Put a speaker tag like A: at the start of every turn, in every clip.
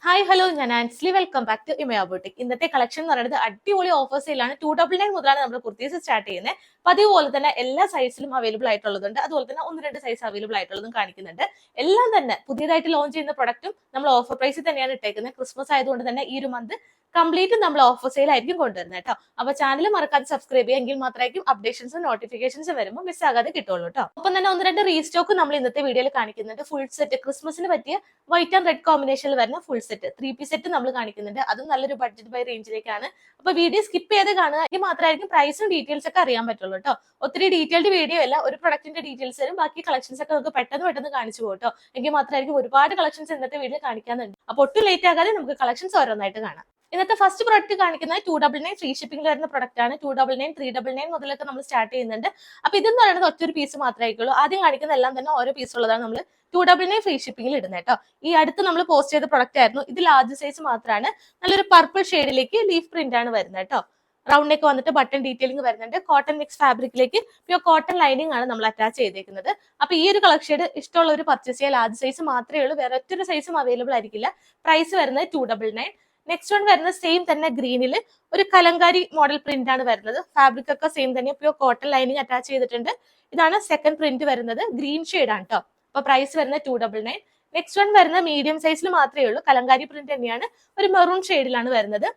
A: Hi hello, ഞാൻ Ansley. Welcome back to Imaya boutique. ഇന്നത്തെ collection എന്ന് പറയുന്നത് അടിപൊളി ഓഫർ സെയിലാണ്. 299 മുതലാണ് നമ്മൾ കുർത്തീസ് സ്റ്റാർട്ട് ചെയ്യുന്നത്. പതിവ് പോലെ തന്നെ എല്ലാ സൈസിലും അവൈലബിൾ ആയിട്ടുള്ളതുണ്ട്. അതുപോലെ തന്നെ 1-2 സൈസ് അവൈലബിൾ ആയിട്ടുള്ളതും കാണിക്കുന്നുണ്ട്. എല്ലാം തന്നെ പുതിയതായിട്ട് ലോഞ്ച് ചെയ്യുന്ന പ്രൊഡക്റ്റും നമ്മൾ ഓഫർ പ്രൈസിൽ തന്നെയാണ് ഇട്ടേക്കുന്നത്. ക്രിസ്മസ് ആയതുകൊണ്ട് തന്നെ ഈ ഒരു മന്ത് കംപ്ലീറ്റ് നമ്മൾ ഓഫർ സെയിൽ ആയിരിക്കും കൊണ്ടുവരുന്നത് കേട്ടോ. അപ്പൊ ചാനൽ മറക്കാതെ സബ്സ്ക്രൈബ് ചെയ്യുക, എങ്കിൽ മാത്രമായിരിക്കും അപ്ഡേഷൻസും നോട്ടിഫിക്കേഷൻസ് വരുമ്പോൾ മിസ് ആകാതെ കിട്ടുള്ളൂ കേട്ടോ. ഒപ്പം തന്നെ 1-2 റീസ്റ്റോക്ക് നമ്മൾ ഇന്നത്തെ വീഡിയോയിൽ കാണിക്കുന്നുണ്ട്. ഫുൾ സെറ്റ് ക്രിസ്മസിന് പറ്റിയ വൈറ്റ് ആൻഡ് റെഡ് കോമ്പിനേഷനിൽ വരുന്ന ഫുൾ സെറ്റ് 3 പീസ് സെറ്റ് നമ്മൾ കാണിക്കുന്നുണ്ട്. അതും നല്ലൊരു ബഡ്ജറ്റ് ബൈ റേഞ്ചിലേക്കാണ്. അപ്പൊ വീഡിയോ സ്കിപ്പ് ചെയ്ത് കാണുക, എങ്കിൽ മാത്രമായിരിക്കും പ്രൈസും ഡീറ്റെയിൽസ് ഒക്കെ അറിയാൻ പറ്റുള്ളൂ കേട്ടോ. ഒത്തിരി ഡീറ്റെയിൽഡ് വീഡിയോ അല്ല, ഒരു പ്രൊഡക്റ്റിന്റെ ഡീറ്റെയിൽസ് വരും, ബാക്കി കളക്ഷൻസ് ഒക്കെ നമുക്ക് പെട്ടെന്ന് കാണിച്ചു പോകട്ടോ. എങ്കിൽ മാത്രമായിരിക്കും ഒരുപാട് കളക്ഷൻസ് ഇന്നത്തെ വീഡിയോ കാണിക്കാനുണ്ട്. അപ്പൊ ഒട്ടും ലേറ്റ് ആകാതെ നമുക്ക് കളക്ഷൻസ് ഓരോന്നായിട്ട് കാണാം. ഇന്നത്തെ ഫസ്റ്റ് പ്രൊഡക്റ്റ് കാണിക്കുന്നത് 299 ഫ്രീ ഷിപ്പിംഗിൽ വരുന്ന പ്രൊഡക്റ്റ് ആണ്. 299, 399 മുതലൊക്കെ നമ്മൾ സ്റ്റാർട്ട് ചെയ്യുന്നുണ്ട്. അപ്പൊ ഇതെന്ന് പറയുന്നത് ഒറ്റൊരു പീസ് മാത്രമായിരിക്കുള്ളൂ. ആദ്യം കാണിക്കുന്ന എല്ലാം തന്നെ ഓരോ പീസ് ഉള്ളതാണ് നമ്മൾ 299 ഫ്രീ ഷിപ്പിംഗിൽ ഇടുന്നത് കേട്ടോ. ഈ അടുത്ത് നമ്മൾ പോസ്റ്റ് ചെയ്ത പ്രൊഡക്റ്റ് ആയിരുന്നു. ഇത് ലാർജ് സൈസ് മാത്രമാണ്. നല്ലൊരു പർപ്പിൾ ഷെയ്ഡിലേക്ക് ലീഫ് പ്രിന്റ് ആണ് വരുന്നത് കേട്ടോ. റൗണ്ട് നെക്ക് വന്നിട്ട് ബട്ടൺ ഡീറ്റെയിലിംഗ് വരുന്നുണ്ട്. കോട്ടൺ മിക്സ് ഫാബ്രിക്കിലേക്ക് പ്യൂർ കോട്ടൺ ലൈനിങ് ആണ് നമ്മൾ അറ്റാച്ച് ചെയ്തേക്കുന്നത്. അപ്പൊ ഈ ഒരു കളർ ഷെയ്ഡ് ഇഷ്ടമുള്ള ഒരു പർച്ചേസ് ചെയ്യാൻ ലാർജ് സൈസ് മാത്രമേ ഉള്ളൂ. വേറെ ഒറ്റൊരു സൈസും അവൈലബിൾ ആയിരിക്കില്ല. പ്രൈസ് വരുന്നത് 299. നെക്സ്റ്റ് വൺ വരുന്നത് സെയിം തന്നെ ഗ്രീനിൽ ഒരു കലങ്കാരി മോഡൽ പ്രിന്റ് ആണ് വരുന്നത്. ഫാബ്രിക് ഒക്കെ സെയിം തന്നെ, പ്യൂർ കോട്ടൺ ലൈനിങ് അറ്റാച്ച് ചെയ്തിട്ടുണ്ട്. ഇതാണ് സെക്കൻഡ് പ്രിന്റ് വരുന്നത്. ഗ്രീൻ ഷെയ്ഡ് ആണ് കേട്ടോ. അപ്പൊ പ്രൈസ് വരുന്നത് 299. നെക്സ്റ്റ് വൺ വരുന്ന മീഡിയം സൈസിൽ മാത്രമേ ഉള്ളൂ. കലങ്കാരി പ്രിന്റ് തന്നെയാണ്. ഒരു മെറൂൺ ഷെയ്ഡിലാണ് വരുന്നത്.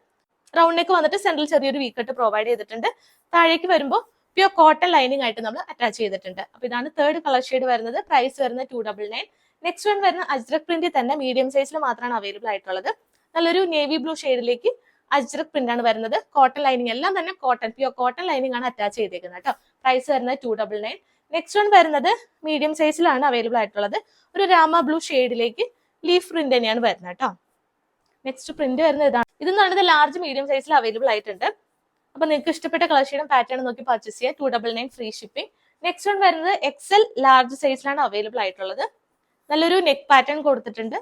A: റൗണ്ട് നെക്ക് വന്നിട്ട് സെൻട്രൽ ചെറിയൊരു വീക്കട്ട് പ്രൊവൈഡ് ചെയ്തിട്ടുണ്ട്. താഴേക്ക് വരുമ്പോൾ പ്യൂർ കോട്ടൺ ലൈനിങ് ആയിട്ട് നമ്മൾ അറ്റാച്ച് ചെയ്തിട്ടുണ്ട്. അപ്പൊ ഇതാണ് തേർഡ് കളർ ഷെയ്ഡ് വരുന്നത്. പ്രൈസ് വരുന്നത് 299. നെക്സ്റ്റ് വൺ വരുന്ന അജ്രക് പ്രിന്റ് തന്നെ മീഡിയം സൈസിൽ മാത്രമാണ് അവൈലബിൾ ആയിട്ടുള്ളത്. നല്ലൊരു നേവി ബ്ലൂ ഷെയ്ഡിലേക്ക് അജ്രക് പ്രിന്റ് ആണ് വരുന്നത്. കോട്ടൺ ലൈനിങ് എല്ലാം തന്നെ കോട്ടൺ, പ്യൂർ കോട്ടൺ ലൈനിങ് ആണ് അറ്റാച്ച് ചെയ്തേക്കുന്നത് കേട്ടോ. പ്രൈസ് വരുന്നത് 299. നെക്സ്റ്റ് വൺ വരുന്നത് മീഡിയം സൈസിലാണ് അവൈലബിൾ ആയിട്ടുള്ളത്. ഒരു രാമ ബ്ലൂ ഷെയ്ഡിലേക്ക് ലീഫ് പ്രിന്റ് തന്നെയാണ് വരുന്നത് കേട്ടോ. നെക്സ്റ്റ് പ്രിന്റ് വരുന്നത് ഇതാണ്. ഇതെന്ന് പറയുന്നത് ലാർജ് മീഡിയം സൈസിൽ അവൈലബിൾ ആയിട്ടുണ്ട്. അപ്പൊ നിങ്ങൾക്ക് ഇഷ്ടപ്പെട്ട കളർ ഷെയ്ഡും പാറ്റേൺ നോക്കി പർച്ചേസ് ചെയ്യുക. 299 ഫ്രീ ഷിപ്പിംഗ്. നെക്സ്റ്റ് വൺ വരുന്നത് എക്സൽ ലാർജ് സൈസിലാണ് അവൈലബിൾ ആയിട്ടുള്ളത്. നല്ലൊരു നെക്ക് പാറ്റേൺ കൊടുത്തിട്ടുണ്ട്.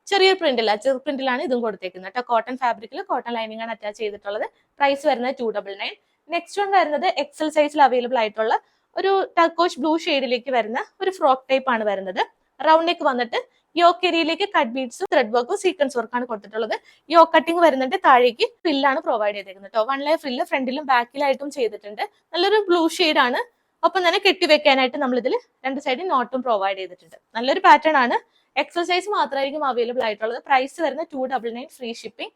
A: ചെറിയൊരു പ്രിന്റില്ല, ചെറു പ്രിന്റിലാണ് ഇതും കൊടുത്തേക്കുന്നത് കേട്ടോ. കോട്ടൺ ഫാബ്രിക്കിൽ കോട്ടൺ ലൈനിങ് ആണ് അറ്റാച്ച് ചെയ്തിട്ടുള്ളത്. പ്രൈസ് വരുന്നത് 299. നെക്സ്റ്റ് വൺ വരുന്നത് എക്സൽ സൈസിൽ അവൈലബിൾ ആയിട്ടുള്ള ഒരു ടർക്കോഷ് ബ്ലൂ ഷെയ്ഡിലേക്ക് വരുന്ന ഒരു ഫ്രോക്ക് ടൈപ്പ് ആണ് വരുന്നത്. റൗണ്ട് നെക്ക് വന്നിട്ട് യോക്ക് ഏരിയയിലേക്ക് കട്ട് ബീഡ്സും ത്രെഡ് വർക്കും സീക്വൻസ് വർക്കാണ് കൊടുത്തിട്ടുള്ളത്. യോക്ക് കട്ടിങ് വരുന്നുണ്ട്. താഴേക്ക് ഫ്രില്ലാണ് പ്രൊവൈഡ് ചെയ്തേക്കുന്നത് കേട്ടോ. 1 ലെയർ ഫ്രില്ല് ഫ്രണ്ടിലും ബാക്കിലായിട്ടും ചെയ്തിട്ടുണ്ട്. നല്ലൊരു ബ്ലൂ ഷെയ്ഡ് ആണ്. ഒപ്പം തന്നെ കെട്ടിവെക്കാനായിട്ട് നമ്മൾ ഇതിൽ രണ്ട് സൈഡിൽ നോട്ടും പ്രൊവൈഡ് ചെയ്തിട്ടുണ്ട്. നല്ലൊരു പാറ്റേൺ ആണ്. എക്സസൈസ് മാത്രമായിരിക്കും അവൈലബിൾ ആയിട്ടുള്ളത്. പ്രൈസ് വരുന്നത് 299 ഫ്രീ ഷിപ്പിംഗ്.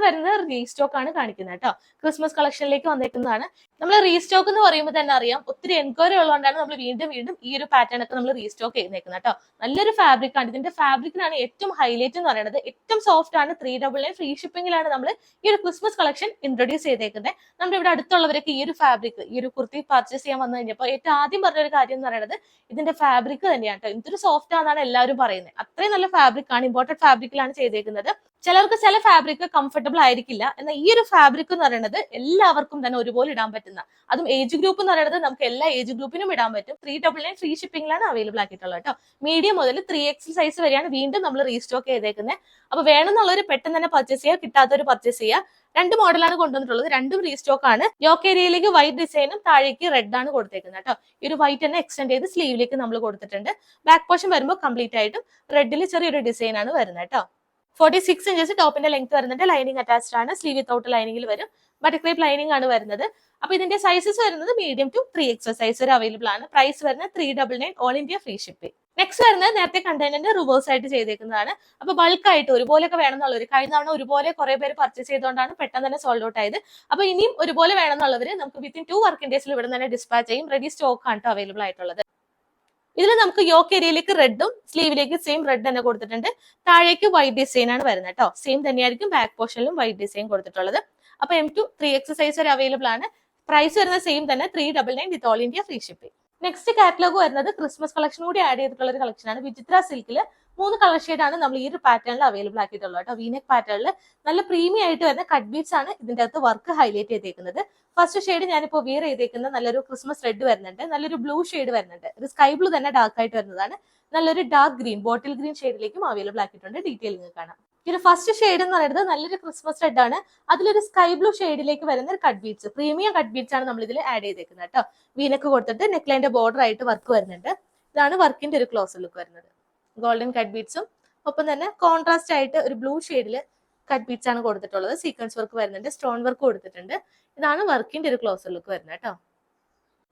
A: വരുന്നത് റീസ്റ്റോക്ക് ആണ് കാണിക്കുന്നത് കേട്ടോ. ക്രിസ്മസ് കളക്ഷനിലേക്ക് വന്നേക്കുന്നതാണ്. നമ്മൾ റീസ്റ്റോക്ക് എന്ന് പറയുമ്പോൾ തന്നെ അറിയാം, ഒത്തിരി എൻക്വയറി ഉള്ളതുകൊണ്ടാണ് നമ്മൾ വീണ്ടും ഈ ഒരു പാറ്റേൺ ഒക്കെ നമ്മൾ റീസ്റ്റോക്ക് ചെയ്തേക്കുന്നത് കേട്ടോ. നല്ലൊരു ഫാബ്രിക് ആണ്. ഇതിന്റെ ഫാബ്രിക്കിനാണ് ഏറ്റവും ഹൈലൈറ്റ് എന്ന് പറയുന്നത്. ഏറ്റവും സോഫ്റ്റ് ആണ്. 399 ഫ്രീ ഷിപ്പിംഗിലാണ് നമ്മൾ ഈ ഒരു ക്രിസ്മസ് കളക്ഷൻ ഇൻട്രൊഡ്യൂസ് ചെയ്തേക്കുന്നത്. നമ്മുടെ ഇവിടെ അടുത്തുള്ളവരൊക്കെ ഈ ഒരു ഫാബ്രിക്, ഈ ഒരു കുർത്തി പർച്ചേസ് ചെയ്യാൻ വന്നു കഴിഞ്ഞപ്പോൾ ഏറ്റവും ആദ്യം പറഞ്ഞൊരു കാര്യം എന്ന് പറയുന്നത് ഇതിന്റെ ഫാബ്രിക് തന്നെയാണ് കേട്ടോ. എന്തൊരു സോഫ്റ്റ് ആണെന്നാണ് എല്ലാവരും പറയുന്നത്. അത്രയും നല്ല ഫാബ്രിക് ആണ്. ഇമ്പോർട്ടഡ് ഫാബ്രിക്കിലാണ് ചെയ്തേക്കുന്നത്. ചിലർക്ക് ചില ഫാബ്രിക് കംഫർട്ടബിൾ ആയിരിക്കില്ല. എന്നാൽ ഈ ഒരു ഫാബ്രിക് എന്ന് പറയുന്നത് എല്ലാവർക്കും തന്നെ ഒരുപോലെ ഇടാൻ പറ്റുന്ന, അതും ഏജ് ഗ്രൂപ്പ് എന്ന് പറയുന്നത് നമുക്ക് എല്ലാ ഏജ് ഗ്രൂപ്പിനും ഇടാൻ പറ്റും. 399 ഫ്രീ ഷിപ്പിംഗിലാണ് അവൈലബിൾ ആക്കിയിട്ടുള്ളത് കേട്ടോ. മീഡിയം മുതൽ 3XL സൈസ് വരെയാണ് വീണ്ടും നമ്മൾ റീസ്റ്റോക്ക് ചെയ്തേക്കുന്നത്. അപ്പൊ വേണമെന്നുള്ളവർ പെട്ടെന്ന് തന്നെ പർച്ചേസ് ചെയ്യുക, കിട്ടാത്തവർ പർച്ചേസ് ചെയ്യുക. 2 മോഡലാണ് കൊണ്ടുവന്നിട്ടുള്ളത്. രണ്ടും റീസ്റ്റോക്ക് ആണ്. യോക്ക് ഏരിയയിലേക്ക് വൈറ്റ് ഡിസൈനും താഴേക്ക് റെഡ് ആണ് കൊടുത്തേക്കുന്നത് കേട്ടോ. ഈ ഒരു വൈറ്റ് തന്നെ എക്സ്റ്റെൻഡ് ചെയ്ത് സ്ലീവിലേക്ക് നമ്മൾ കൊടുത്തിട്ടുണ്ട്. ബാക്ക് പോർഷൻ വരുമ്പോൾ കംപ്ലീറ്റ് ആയിട്ടും റെഡിൽ ചെറിയൊരു ഡിസൈൻ ആണ് വരുന്നത് കേട്ടോ. 46 ഇഞ്ചസ് ടോപ്പിന്റെ ലെങ്ത് വരുന്നുണ്ട്. ലൈനിങ് അറ്റാച്ച്ഡ് ആണ്. സ്ലീവ് വിത്തൗട്ട് ലൈനിങ്ങിൽ വരും. ബട്ടർ ക്രേപ്പ് ലൈനിങ് ആണ് വരുന്നത്. അപ്പൊ ഇതിന്റെ സൈസസ് വരുന്നത് മീഡിയം ടു 3XL സൈസ് വരെ അവൈലബിൾ ആണ്. പ്രൈസ് വരുന്നത് 399 all India free shipping. Next വരുന്നത് നേരത്തെ കണ്ടന്റിന്റെ റിവേഴ്സ് ആയിട്ട് ചെയ്തേക്കുന്നതാണ്. അപ്പൊ ബൾക്ക് ആയിട്ട് ഒരുപോലെയൊക്കെ വേണമെന്നുള്ളവർ, കഴിഞ്ഞ തവണ ഒരുപോലെ കുറെ പേര് പർച്ചേസ് ചെയ്തുകൊണ്ടാണ് പെട്ടെന്ന് തന്നെ സോൾഡ് ഔട്ട് ആയത്. അപ്പൊ ഇനിയും ഒരുപോലെ വേണമെന്നുള്ളവർ നമുക്ക് വിത്തിൻ 2 വർക്കിംഗ് ഡേയ്സിൽ ഇവിടെ തന്നെ ഡിസ്പാച്ച് ചെയ്യും. റെഡി സ്റ്റോക്ക് ആണ് അവൈലബിൾ ആയിട്ടുള്ളത്. ഇതിൽ നമുക്ക് യോക്ക് ഏരിയയിലേക്ക് റെഡും സ്ലീവിലേക്ക് സെയിം റെഡ് തന്നെ കൊടുത്തിട്ടുണ്ട്. താഴേക്ക് വൈറ്റ് ഡിസൈൻ ആണ് വരുന്നത് കേട്ടോ. സെയിം തന്നെയായിരിക്കും ബാക്ക് പോർഷനിലും വൈറ്റ് ഡിസൈൻ കൊടുത്തിട്ടുള്ളത്. അപ്പൊ M2 3XL സൈസ് വരെ അവൈലബിൾ ആണ്. പ്രൈസ് വരുന്നത് സെയിം തന്നെ 399 വിത്ത് all India free shipping. Next catalogue വരുന്നത് ക്രിസ്മസ് കളക്ഷൻ കൂടി ആഡ് ചെയ്തിട്ടുള്ള ഒരു കളക്ഷൻ ആണ്. വിചിത്ര സിൽക്കിൽ 3 കളർ ഷെയ്ഡ് ആണ് നമ്മൾ ഈ ഒരു പാറ്റേണിൽ അവൈലബിൾ ആക്കിയിട്ടുള്ളത് കേട്ടോ. വീനെക് പാറ്റേണിൽ നല്ല പ്രീമിയം ആയിട്ട് വരുന്ന കട്ട് ബീഡ്സ് ആണ് ഇതിന്റെ അകത്ത് വർക്ക് ഹൈലൈറ്റ് ചെയ്തേക്കുന്നത്. ഫസ്റ്റ് ഷെയ്ഡ് ഞാനിപ്പോൾ വിയർ ചെയ്തേക്കുന്നത് നല്ലൊരു ക്രിസ്മസ് റെഡ് വരുന്നുണ്ട്. നല്ലൊരു ബ്ലൂ ഷെയ്ഡ് വരുന്നുണ്ട്. ഒരു സ്കൈ ബ്ലൂ തന്നെ ഡാർക്ക് ആയിട്ട് വരുന്നതാണ്. നല്ലൊരു ഡാർക്ക് ഗ്രീൻ, ബോട്ടിൽ ഗ്രീൻ ഷെയ്ഡിലേക്കും അവൈലബിൾ ആക്കിയിട്ടുണ്ട്. ഡീറ്റെയിലിംഗ് കാണാം. ഈ ഒരു ഫസ്റ്റ് ഷെയ്ഡ് എന്ന് പറയുന്നത് നല്ലൊരു ക്രിസ്മസ് റെഡ് ആണ്. അതിലൊരു സ്കൈ ബ്ലൂ ഷെയ്ഡിലേക്ക് വരുന്ന ഒരു cut beads, premium cut beads ആണ് നമ്മൾ ഇതിൽ ആഡ് ചെയ്തേക്കുന്നത് കേട്ടോ. വീനക്ക് കൊടുത്തിട്ട് നെക്ക് ലൈൻ്റെ ബോർഡർ ആയിട്ട് വർക്ക് വരുന്നുണ്ട്. ഇതാണ് വർക്കിന്റെ ഒരു ക്ലോസ് ലുക്ക് വരുന്നത്. ഗോൾഡൻ കട്ട് ബീഡ്സും ഒപ്പം തന്നെ കോൺട്രാസ്റ്റ് ആയിട്ട് ഒരു ബ്ലൂ ഷെയ്ഡിൽ കട്ട് ബീഡ്സ് ആണ് കൊടുത്തിട്ടുള്ളത്. സീക്വൻസ് വർക്ക് വരുന്നുണ്ട്, സ്റ്റോൺ വർക്ക് കൊടുത്തിട്ടുണ്ട്. ഇതാണ് വർക്കിന്റെ ഒരു ക്ലോസർ ലുക്ക് വരുന്നത് കേട്ടോ.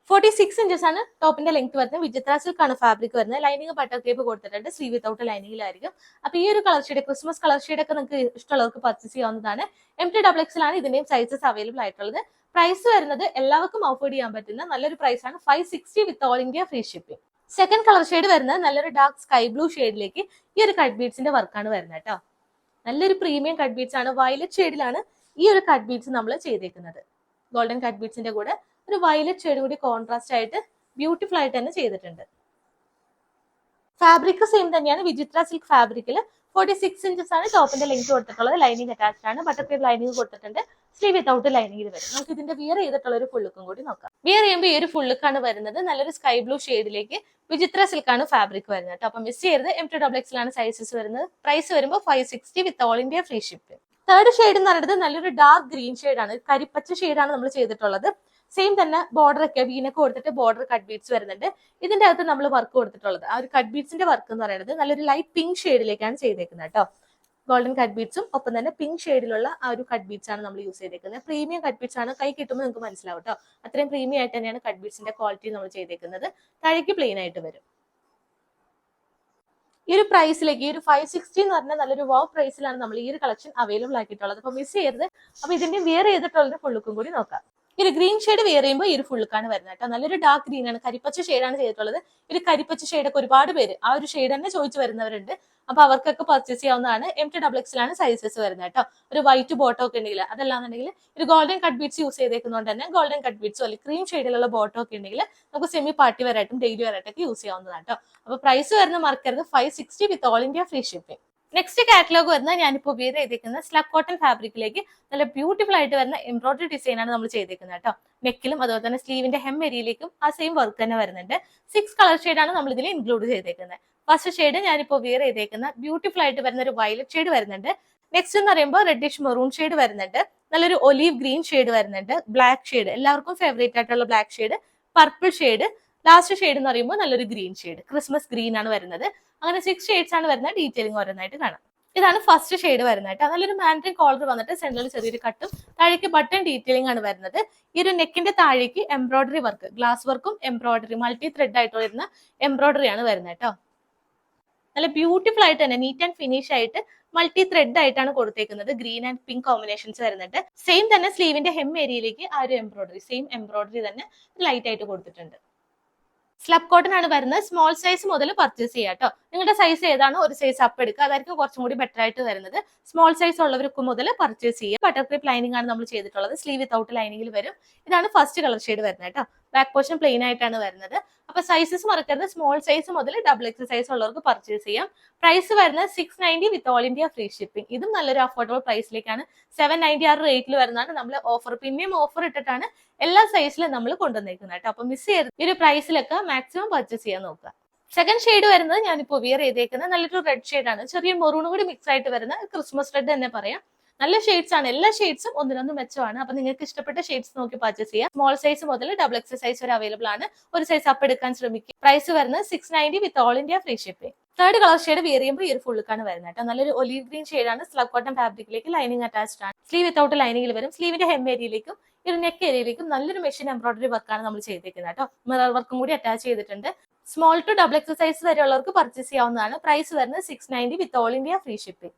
A: 46 ഇഞ്ചസ് ആണ് ടോപ്പിന്റെ ലെങ്ത് വരുന്നത്. വിചിത്ര സിൽക്കാണ് ഫാബ്രിക് വരുന്നത്. ലൈനിങ് ബട്ടർ കേപ്പ് കൊടുത്തിട്ടുണ്ട്. സ്ലീവ് വിത്തൗട്ട് ലൈനിങ്ങിലായിരിക്കും. അപ്പൊ ഈ ഒരു colour shade, Christmas colour shade ഒക്കെ നിങ്ങൾക്ക് ഇഷ്ടമുള്ളവർക്ക് പർച്ചേസ് ചെയ്യാവുന്നതാണ്. MT XXL ആണ് ഇതിന്റെയും സൈസസ് അവൈലബിൾ ആയിട്ടുള്ളത്. പ്രൈസ് വരുന്നത് എല്ലാവർക്കും അഫോർഡ് ചെയ്യാൻ പറ്റുന്ന നല്ലൊരു പ്രൈസ് ആണ്. 560 with all India free shipping. Second colour shade വരുന്നത് നല്ലൊരു ഡാർക്ക് സ്കൈ ബ്ലൂ ഷെയ്ഡിലേക്ക് ഈ ഒരു കട്ട് ബീഡ്സിന്റെ വർക്കാണ് വരുന്നത് കേട്ടോ. നല്ലൊരു പ്രീമിയം കട്ട് ബീഡ്സ് ആണ്. വയലറ്റ് ഷെയ്ഡിലാണ് ഈ ഒരു കട്ട് ബീഡ്സ് നമ്മൾ ചെയ്തേക്കുന്നത്. ഗോൾഡൻ കട്ട് ബീഡ്സിന്റെ കൂടെ ഒരു വയലറ്റ് ഷെയ്ഡ് കൂടി കോൺട്രാസ്റ്റ് ആയിട്ട് ബ്യൂട്ടിഫുൾ ആയിട്ട് തന്നെ ചെയ്തിട്ടുണ്ട്. ഫാബ്രിക് സെയിം തന്നെയാണ്. വിചിത്ര സിൽക്ക് ഫാബ്രിക്കിൽ 46 ഇഞ്ചസ് ആണ് ടോപ്പിന്റെ ലെങ്ത് കൊടുത്തിട്ടുള്ളത്. ലൈനിങ് അറ്റാച്ച്ഡ് ആണ്. ബട്ടർ ക്രീം ലൈനിങ് കൊടുത്തിട്ടുണ്ട്. സ്ലീവ് വിത്തൗട്ട് ലൈനിങ്ങിൽ വരും. നമുക്ക് ഇതിന്റെ വിയർ ചെയ്തിട്ടുള്ള ഒരു ഫുൾ ലുക്കും കൂടി നോക്കാം. വിയർ ചെയ്യുമ്പോൾ ഈ ഒരു ഫുൾ ലുക്കാണ് വരുന്നത്. നല്ലൊരു സ്കൈ ബ്ലൂ ഷെയ്ഡിലേക്ക് വിചിത്ര സിൽക്കാണ് ഫാബ്രിക് വരുന്നത് കേട്ടോ. അപ്പൊ മിസ് ചെയ്യരുത്. MT XXL ആണ് സൈസസ് വരുന്നത്. പ്രൈസ് വരുമ്പോൾ 560 with all India free shipping. Third shade എന്ന് പറയുന്നത് നല്ലൊരു ഡാർക്ക് ഗ്രീൻ ഷെയ്ഡാണ്. കരിപ്പച്ച ഷെയ്ഡാണ് നമ്മൾ ചെയ്തിട്ടുള്ളത്. സെയിം തന്നെ ബോർഡർ ഒക്കെ വീനൊക്കെ കൊടുത്തിട്ട് ബോർഡർ കട്ട് ബീഡ്സ് വരുന്നുണ്ട്. ഇതിന്റെ അകത്ത് നമ്മൾ വർക്ക് കൊടുത്തിട്ടുള്ളത് ആ ഒരു കട്ട് ബീഡ്സിന്റെ വർക്ക് എന്ന് പറയുന്നത് നല്ലൊരു ലൈറ്റ് പിങ്ക് ഷെയ്ഡിലേക്കാണ് ചെയ്തേക്കുന്നത് കേട്ടോ. ഗോൾഡൻ കട്ട് ബീഡ്സും ഒപ്പം തന്നെ പിങ്ക് ഷെയ്ഡിലുള്ള ആ ഒരു കട്ട് ബീഡ്സ് ആണ് നമ്മൾ യൂസ് ചെയ്തേക്കുന്നത്. പ്രീമിയം കട്ട് ബീഡ്സ് ആണ്. കൈ കിട്ടുമ്പോൾ നിങ്ങൾക്ക് മനസ്സിലാവും കേട്ടോ. അത്രയും പ്രീമിയം ആയിട്ട് തന്നെയാണ് കട്ട് ബീഡ്സിന്റെ ക്വാളിറ്റി നമ്മൾ ചെയ്തേക്കുന്നത്. താഴേക്ക് പ്ലെയിൻ ആയിട്ട് വരും. ഈ ഒരു പ്രൈസിലേക്ക്, ഈ ഒരു 560 എന്ന് പറഞ്ഞാൽ നല്ലൊരു വൗ പ്രൈസിലാണ് നമ്മൾ ഈ ഒരു കളക്ഷൻ അവൈലബിൾ ആക്കിയിട്ടുള്ളത്. അപ്പൊ മിസ് ചെയ്യരുത്. അപ്പൊ ഇതിന്റെ വിയർ ചെയ്തിട്ടുള്ള ഫുൾ ലുക്കും കൂടി നോക്കാം. ഈ ഒരു ഗ്രീൻ ഷെയ്ഡ് വെയർ ചെയ്യുമ്പോൾ ഈ ഒരു ഫുൾ ലുക്കാണ് വരുന്നത് കേട്ടോ. നല്ലൊരു ഡാർക്ക് ഗ്രീൻ ആണ്. കരിപ്പച്ച ഷെയ്ഡാണ് ചെയ്തിട്ടുള്ളത്. ഈ ഒരു കരിപ്പച്ച ഷെയ്ഡൊക്കെ ഒരുപാട് പേര് ആ ഒരു ഷെയ്ഡ് തന്നെ ചോദിച്ചു വരുന്നവരുണ്ട്. അപ്പൊ അവർക്കൊക്കെ പർച്ചേസ് ചെയ്യാവുന്നതാണ്. MT XXL ആണ് സൈസസ് വരുന്നത് കേട്ടോ. ഒരു വൈറ്റ് ബോട്ടോ ഒക്കെ ഉണ്ടെങ്കിൽ, അതല്ലാന്നുണ്ടെങ്കിൽ ഒരു ഗോൾഡൻ കട്ട് ബീഡ്സ് യൂസ് ചെയ്തേക്കുന്നതുകൊണ്ട് തന്നെ ഗോൾഡൻ കട്ട് ബീഡ്സോ അല്ലെങ്കിൽ ക്രീം ഷെയ്ഡിലുള്ള ബോട്ടോ ഒക്കെ ഉണ്ടെങ്കിൽ നമുക്ക് സെമി പാർട്ടി വെയറായിട്ടും ഡെയിലി വെയറായിട്ടൊക്കെ യൂസ് ചെയ്യാവുന്നതാണ് കേട്ടോ. അപ്പൊ പ്രൈസ് വരുന്ന മറക്കരുത്. 560 with all India free shipping. Next catalogue വരുന്നത് ഞാനിപ്പോൾ ഉപയോഗം ചെയ്തേക്കുന്ന സ്ലബ് കോട്ടൺ ഫാബ്രിക്കിലേക്ക് നല്ല ബ്യൂട്ടിഫുൾ ആയിട്ട് വരുന്ന എംബ്രോയിഡറി ഡിസൈൻ ആണ് നമ്മൾ ചെയ്തേക്കുന്നത് കേട്ടോ. നെക്കിലും അതുപോലെ തന്നെ സ്ലീവിന്റെ ഹെം ഏരിയയിലേക്കും ആ സെയിം വർക്ക് തന്നെ വരുന്നുണ്ട്. 6 കളർ ഷെയ്ഡാണ് നമ്മൾ ഇതിൽ ഇൻക്ലൂഡ് ചെയ്തേക്കുന്നത്. ഫസ്റ്റ് ഷെയ്ഡ് ഞാനിപ്പോൾ വിയർ ചെയ്തേക്കുന്ന ബ്യൂട്ടിഫുൾ ആയിട്ട് വരുന്ന ഒരു വയലറ്റ് ഷെയ്ഡ് വരുന്നുണ്ട്. നെക്സ്റ്റ് എന്ന് പറയുമ്പോൾ റെഡിഷ് മെറൂൺ ഷെയ്ഡ് വരുന്നുണ്ട്. നല്ലൊരു ഒലീവ് ഗ്രീൻ ഷെയ്ഡ് വരുന്നുണ്ട്. ബ്ലാക്ക് ഷെയ്ഡ്, എല്ലാവർക്കും ഫേവറേറ്റ് ആയിട്ടുള്ള black shade, purple shade, last shade എന്ന് പറയുമ്പോൾ നല്ലൊരു ഗ്രീൻ ഷെയ്ഡ്, ക്രിസ്മസ് ഗ്രീൻ ആണ് വരുന്നത്. അങ്ങനെ 6 ഷെയ്ഡ്സ് ആണ് വരുന്നത്. ഡീറ്റെയിലിംഗ് ഓരോന്നായിട്ട് കാണാം. ഇതാണ് ഫസ്റ്റ് ഷെയ്ഡ് വരുന്നത്. നല്ലൊരു മാൻഡ്രിൻ കോളർ വന്നിട്ട് സെന്ററിൽ ചെറിയൊരു കട്ടും താഴേക്ക് ബട്ടൺ ഡീറ്റെയിലിംഗ് ആണ് വരുന്നത്. ഈ ഒരു നെക്കിന്റെ താഴേക്ക് എംബ്രോയിഡറി വർക്ക്, ഗ്ലാസ് വർക്കും എംബ്രോയിഡറി മൾട്ടി ത്രെഡ് ആയിട്ട് വരുന്ന എംബ്രോയിഡറി ആണ് വരുന്നത് കേട്ടോ. നല്ല ബ്യൂട്ടിഫുൾ ആയിട്ട് തന്നെ നീറ്റ് ആൻഡ് ഫിനിഷ് ആയിട്ട് മൾട്ടി ത്രെഡ് ആയിട്ടാണ് കൊടുത്തേക്കുന്നത്. ഗ്രീൻ ആൻഡ് പിങ്ക് കോമ്പിനേഷൻസ് വരുന്നുണ്ട്. സെയിം തന്നെ സ്ലീവിന്റെ ഹെം ഏരിയയിലേക്ക് ആ ഒരു എംബ്രോയിഡറി, സെയിം എംബ്രോയിഡറി തന്നെ ലൈറ്റ് ആയിട്ട് കൊടുത്തിട്ടുണ്ട്. സ്ലബ് കോട്ടൺ ആണ് വരുന്നത്. സ്മോൾ സൈസ് മുതൽ പർച്ചേസ് ചെയ്യാം കേട്ടോ. നിങ്ങളുടെ സൈസ് ഏതാണോ ഒരു സൈസ് അപ്പ് എടുക്കുക. അതായിരിക്കും കുറച്ചും കൂടി ബെറ്റർ ആയിട്ട് വരുന്നത്. സ്മോൾ സൈസ് ഉള്ളവർക്ക് മുതൽ പർച്ചേസ് ചെയ്യാം. ബട്ടർ ക്രീം ലൈനിങ് ആണ് നമ്മൾ ചെയ്തിട്ടുള്ളത്. സ്ലീവ് വിത്തൗട്ട് ലൈനിങ്ങിൽ വരും. ഇതാണ് ഫസ്റ്റ് കളർ ഷെയ്ഡ് വരുന്നത് കേട്ടോ. ബാക്ക് പോർഷൻ പ്ലെയിൻ ആയിട്ടാണ് വരുന്നത്. അപ്പൊ സൈസസ് മറക്കരുത്. സ്മോൾ സൈസ് മുതൽ XXL സൈസ് ഉള്ളവർക്ക് പർച്ചേസ് ചെയ്യാം. പ്രൈസ് വരുന്നത് 690 with all India free shipping. ഇതും നല്ലൊരു അഫോർഡബിൾ പ്രൈസിലേക്കാണ്. 790 ആ റേറ്റിൽ വരുന്നതാണ്. നമ്മൾ ഓഫർ പിന്നെയും ഓഫർ ഇട്ടിട്ടാണ് എല്ലാ സൈസിലും നമ്മൾ കൊണ്ടുവന്നേക്കുന്നത് കേട്ടോ. അപ്പൊ മിസ് ചെയ്ത് ഈ ഒരു പ്രൈസിലൊക്കെ മാക്സിമം പർച്ചേസ് ചെയ്യാൻ നോക്കുക. സെക്കൻഡ് ഷെയ്ഡ് വരുന്നത് ഞാനിപ്പോൾ വിയർ ചെയ്തേക്കുന്നത് നല്ലൊരു റെഡ് ഷെയ്ഡ് ആണ്. ചെറിയ മെറൂൺ കൂടി മിക്സ് ആയിട്ട് വരുന്ന ക്രിസ്മസ് റെഡ് തന്നെ പറയാം. നല്ല ഷെയ്ഡ്സ് ആണ്. എല്ലാ ഷെയ്ഡ്സും ഒന്നിനൊന്ന് മെച്ചമാണ്. അപ്പൊ നിങ്ങൾക്ക് ഇഷ്ടപ്പെട്ട ഷെയ്ഡ്സ് നോക്കി പർച്ചേസ് ചെയ്യാം. സ്മോൾ സൈസ് മുതൽ XXL സൈസ് വരെ അവൈലബിൾ ആണ്. ഒരു സൈസ് അപ്പ് എടുക്കാൻ ശ്രമിക്കും. പ്രൈസ് വരുന്നത് 690 with all India free shipping. Third colour shade wear ചെയ്യുമ്പോൾ ഈ ഒരു ഫുൾ ലുക്കാണ് വരുന്നത് കേട്ടോ. നല്ലൊരു ഒലീവ് ഗ്രീൻ ഷെയ്ഡാണ്. സ്ലബ് കോട്ടൺ ഫാബ്രിക്കിലേക്ക് ലൈനിങ് അറ്റാച്ച്ഡ് ആണ്. സ്ലീവ് വിത്തൗട്ട് ലൈനിങ്ങിൽ വരും. സ്ലീവിന്റെ ഹെം ഏരിയയിലേക്കും ഈ ഒരു നെക്ക് ഏരിയയിലേക്കും നല്ലൊരു മെഷീൻ എംബ്രോയിഡറി വർക്കാണ് നമ്മൾ ചെയ്തേക്കുന്നത് കേട്ടോ. മിറർ വർക്കും കൂടി അറ്റാച്ച് ചെയ്തിട്ടുണ്ട്. സ്മോൾ ടു XXL സൈസ് വരെയുള്ളവർക്ക് പർച്ചേസ് ചെയ്യാവുന്നതാണ്. പ്രൈസ് വരുന്നത് 690 with all India free shipping.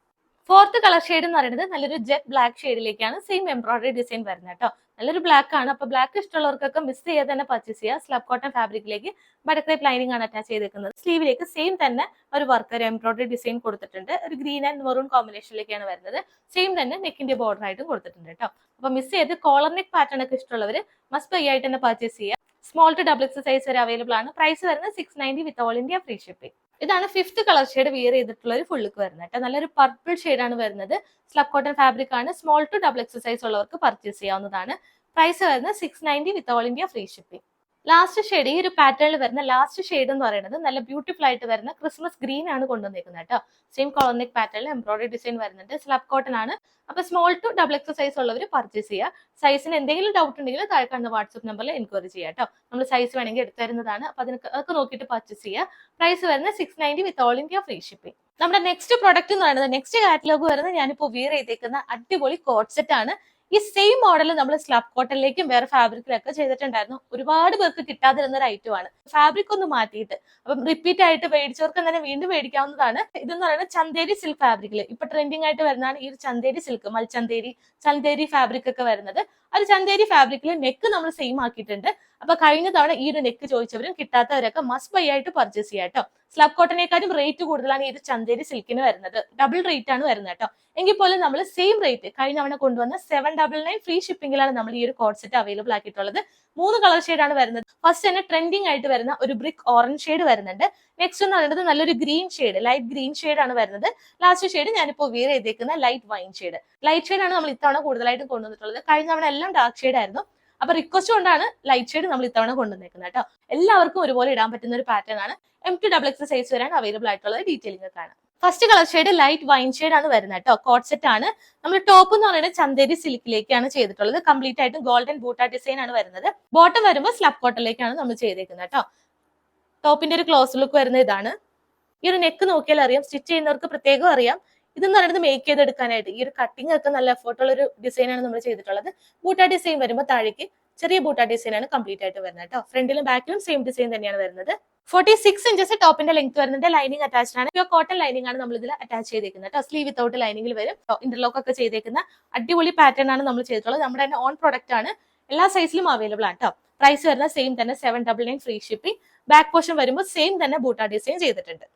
A: Fourth colour shade എന്ന് പറയുന്നത് നല്ലൊരു ജെറ്റ് ബ്ലാക്ക് ഷെയ്ഡിലേക്കാണ് സെയിം എംബ്രോയിഡറി ഡിസൈൻ വരുന്നത് കേട്ടോ. നല്ലൊരു ബ്ലാക്ക് ആണ്. അപ്പൊ ബ്ലാക്ക് ഇഷ്ടമുള്ളവർക്കൊക്കെ മിസ് ചെയ്യാതെ തന്നെ പർച്ചേസ് ചെയ്യുക. സ്ലബ് കോട്ടൺ ഫാബ്രിക്കിലേക്ക് ബട്ടർ ക്രേപ്പ് ലൈനിങ് ആണ് അറ്റാച്ച് ചെയ്തേക്കുന്നത്. സ്ലീവിലേക്ക് സെയിം തന്നെ ഒരു വർക്ക്, ഒരു എംബ്രോയിഡറി ഡിസൈൻ കൊടുത്തിട്ടുണ്ട്. ഒരു ഗ്രീൻ ആൻഡ് മെറൂൺ കോമ്പിനേഷനിലേക്കാണ് വരുന്നത്. സെയിം തന്നെ നെക്കിന്റെ ബോർഡർ ആയിട്ടും കൊടുത്തിട്ടുണ്ട് കേട്ടോ. അപ്പൊ മിസ് ചെയ്ത് കോളർ നെക്ക് പാറ്റേൺ ഒക്കെ ഇഷ്ടമുള്ളവർ മസ്റ്റ് ബൈ ആയിട്ട് തന്നെ പർച്ചേസ് ചെയ്യുക. സ്മോൾ ടു XXL സൈസ് വരെ അവൈലബിൾ ആണ്. പ്രൈസ് വരുന്നത് 690 with all India free shipping. ഇതാണ് ഫിഫ്ത്ത് കളർ ഷെയ്ഡ് വിയർ ചെയ്തിട്ടുള്ള ഒരു ഫുൾ ലുക്ക് വരുന്നത് കേട്ടോ. നല്ലൊരു പർപ്പിൾ ഷെയ്ഡാണ് വരുന്നത്. സ്ലബ് കോട്ടൺ ഫാബ്രിക് ആണ്. സ്മോൾ ടു XXL സൈസ് ഉള്ളവർക്ക് പർച്ചേസ് ചെയ്യാവുന്നതാണ്. പ്രൈസ് വരുന്നത് 690 with all India free shipping. Last shade, ഈ ഒരു പാറ്റേണിൽ വരുന്ന ലാസ്റ്റ് ഷെയ്ഡ് എന്ന് പറയുന്നത് നല്ല ബ്യൂട്ടിഫുൾ ആയിട്ട് വരുന്ന ക്രിസ്മസ് ഗ്രീൻ ആണ് കൊണ്ടുവന്നിരിക്കുന്നത് കേട്ടോ. സെയിം കോളർ പാറ്റേണിൽ എംബ്രോയിഡറി ഡിസൈൻ വരുന്നുണ്ട്. സ്ലബ് കോട്ടൺ ആണ്. അപ്പൊ small to double X size ഉള്ളവർ പർച്ചേസ് ചെയ്യുക. സൈസിന് എന്തെങ്കിലും ഡൗട്ട് ഉണ്ടെങ്കിൽ താഴെ കാണുന്ന വാട്സ്ആപ്പ് നമ്പറിൽ എൻക്വയറി ചെയ്യാം കേട്ടോ. നമ്മൾ സൈസ് വേണമെങ്കിൽ എടുത്തു തരുന്നതാണ്. അപ്പൊ അതൊക്കെ നോക്കിയിട്ട് പർച്ചേസ് ചെയ്യുക. പ്രൈസ് വരുന്നത് 690 with all India free shipping. നമ്മുടെ നെക്സ്റ്റ് പ്രൊഡക്റ്റ് എന്ന് പറയുന്നത്, നെക്സ്റ്റ് കാറ്റലോഗ് വരുന്നത് ഞാനിപ്പോൾ വിയർ ചെയ്തേക്കുന്ന അടിപൊളി കോട്ട് സെറ്റ് ആണ്. ഈ സെയിം മോഡൽ നമ്മൾ സ്ലബ് കോട്ടണിലേക്കും വേറെ ഫാബ്രിക്കിലൊക്കെ ചെയ്തിട്ടുണ്ടായിരുന്നു. ഒരുപാട് പേർക്ക് കിട്ടാതിരുന്ന ഒരു ഐറ്റം ആണ്. ഫാബ്രിക് ഒന്ന് മാറ്റിയിട്ട് അപ്പം റിപ്പീറ്റ് ആയിട്ട് മേടിച്ചവർക്ക് തന്നെ വീണ്ടും മേടിക്കാവുന്നതാണ്. ഇതെന്ന് പറയുന്നത് ചന്തേരി സിൽക്ക് ഫാബ്രിക്കിൽ ഇപ്പൊ ട്രെൻഡിങ് ആയിട്ട് വരുന്നതാണ് ഈ ഒരു ചന്തേരി സിൽക്ക്, ചന്തേരി ഫാബ്രിക് ഒക്കെ വരുന്നത്. അത് ചന്തേരി ഫാബ്രിക്കിൽ നെക്ക് നമ്മൾ സെയിം ആക്കിയിട്ടുണ്ട്. അപ്പൊ കഴിഞ്ഞ തവണ ഈ ഒരു നെക്ക് ചോദിച്ചവരും കിട്ടാത്തവരൊക്കെ മസ്റ്റ് ബൈ ആയിട്ട് പർച്ചേസ് ചെയ്യാം കേട്ടോ. സ്ലബ് കോട്ടനേക്കാളും റേറ്റ് കൂടുതലാണ് ഈ ഒരു ചന്തേരി സിൽക്കിന് വരുന്നത്. ഡബിൾ റേറ്റ് ആണ് വരുന്നത് കേട്ടോ. എങ്കിൽ പോലും നമ്മൾ സെയിം റേറ്റ് കഴിഞ്ഞ തവണ കൊണ്ടുവന്ന 799 ഫ്രീ ഷിപ്പിംഗിലാണ് നമ്മൾ ഈ ഒരു കോട്ട് സെറ്റ് അവൈലബിൾ ആക്കിയിട്ടുള്ളത്. 3 കളർ ഷെയ്ഡാണ് വരുന്നത്. ഫസ്റ്റ് തന്നെ ട്രെൻഡിങ് ആയിട്ട് വരുന്ന ഒരു ബ്രിക്ക് ഓറഞ്ച് ഷെയ്ഡ് വരുന്നുണ്ട്. നെക്സ്റ്റ് എന്ന് പറയുന്നത് നല്ലൊരു green shade, light green shade ആണ് വരുന്നത്. ലാസ്റ്റ് ഷെയ്ഡ് ഞാനിപ്പോൾ വിയർ ചെയ്തേക്കുന്ന light wine shade. Light shade ആണ് നമ്മൾ ഇത്തവണ കൂടുതലായിട്ടും കൊണ്ടുവന്നിട്ടുള്ളത്. കഴിഞ്ഞ തവണ എല്ലാം ഡാർക്ക് ഷെയ്ഡ് ആയിരുന്നു. അപ്പൊ റിക്വസ്റ്റ് കൊണ്ടാണ് ലൈറ്റ് ഷെയ്ഡ് നമ്മൾ ഇത്തവണ കൊണ്ടുവന്നേക്കുന്നത് കേട്ടോ. എല്ലാവർക്കും ഒരുപോലെ ഇടാൻ പറ്റുന്ന ഒരു പാറ്റേൺ ആണ്. M2XX സൈസ് വരാൻ അവൈലബിൾ ആയിട്ടുള്ളത്. ഡീറ്റെയിലിംഗ് ഒക്കെ ആണ്. First colour shade light wine shade ആണ് വരുന്നത് കേട്ടോ. കോട്ട് സെറ്റ് ആണ്. നമ്മൾ ടോപ്പ് എന്ന് പറയുന്നത് ചന്തേരി സിൽക്കിലേക്കാണ് ചെയ്തിട്ടുള്ളത്. കംപ്ലീറ്റ് ആയിട്ടും ഗോൾഡൻ ബൂട്ട ഡിസൈൻ ആണ് വരുന്നത്. ബോട്ടം വരുമ്പോൾ സ്ലബ് കോട്ടണിലേക്കാണ് നമ്മൾ ചെയ്തേക്കുന്നത് കേട്ടോ. ടോപ്പിന്റെ ഒരു ക്ലോസ് ലുക്ക് വരുന്ന ഇതാണ്. ഈ ഒരു നെക്ക് നോക്കിയാൽ അറിയാം, സ്റ്റിച്ച് ചെയ്യുന്നവർക്ക് പ്രത്യേകം അറിയാം. ഇതെന്ന് പറയുന്നത് മേക്ക് ചെയ്തെടുക്കാനായിട്ട് ഈ ഒരു കട്ടിംഗ് ഒക്കെ നല്ല എഫോർട്ടുള്ള ഒരു ഡിസൈൻ ആണ് നമ്മൾ ചെയ്തിട്ടുള്ളത്. ബൂട്ട ഡിസൈൻ വരുമ്പോൾ താഴേക്ക് ചെറിയ ബൂട്ട ഡിസൈൻ ആണ് കംപ്ലീറ്റ് ആയിട്ട് വരുന്നത് കേട്ടോ. ഫ്രണ്ടിലും ബാക്കിലും സെയിം ഡിസൈൻ തന്നെയാണ് വരുന്നത്. 46 ഇഞ്ചസ് ടോപ്പിന്റെ ലെങ്ത് വരുന്നുണ്ട്. ലൈനിങ് അറ്റാച്ച്ഡ് ആണ്. പ്യൂർ കോട്ടൺ ലൈനിങ് ആണ് നമ്മൾ ഇതിൽ അറ്റാച്ച് ചെയ്തേക്കുന്നത് കേട്ടോ. സ്ലീവ് വിത്തൗട്ട് ലൈനിങ്ങിൽ വരും. ഇന്റർലോക്ക് ഒക്കെ ചെയ്തേക്കുന്ന അടിപൊളി പാറ്റേൺ ആണ് നമ്മൾ ചെയ്തിട്ടുള്ളത്. നമ്മുടെ തന്നെ ഓൺ പ്രൊഡക്റ്റ് ആണ്. എല്ലാ സൈസിലും അവൈലബിൾ ആണ് കേട്ടോ. പ്രൈസ് വരുന്നത് സെയിം തന്നെ 799 ഫ്രീ ഷിപ്പിംഗ്. ബാക്ക് പോർഷൻ വരുമ്പോൾ സെയിം തന്നെ ബൂട്ട ഡിസൈൻ ചെയ്തിട്ടുണ്ട്.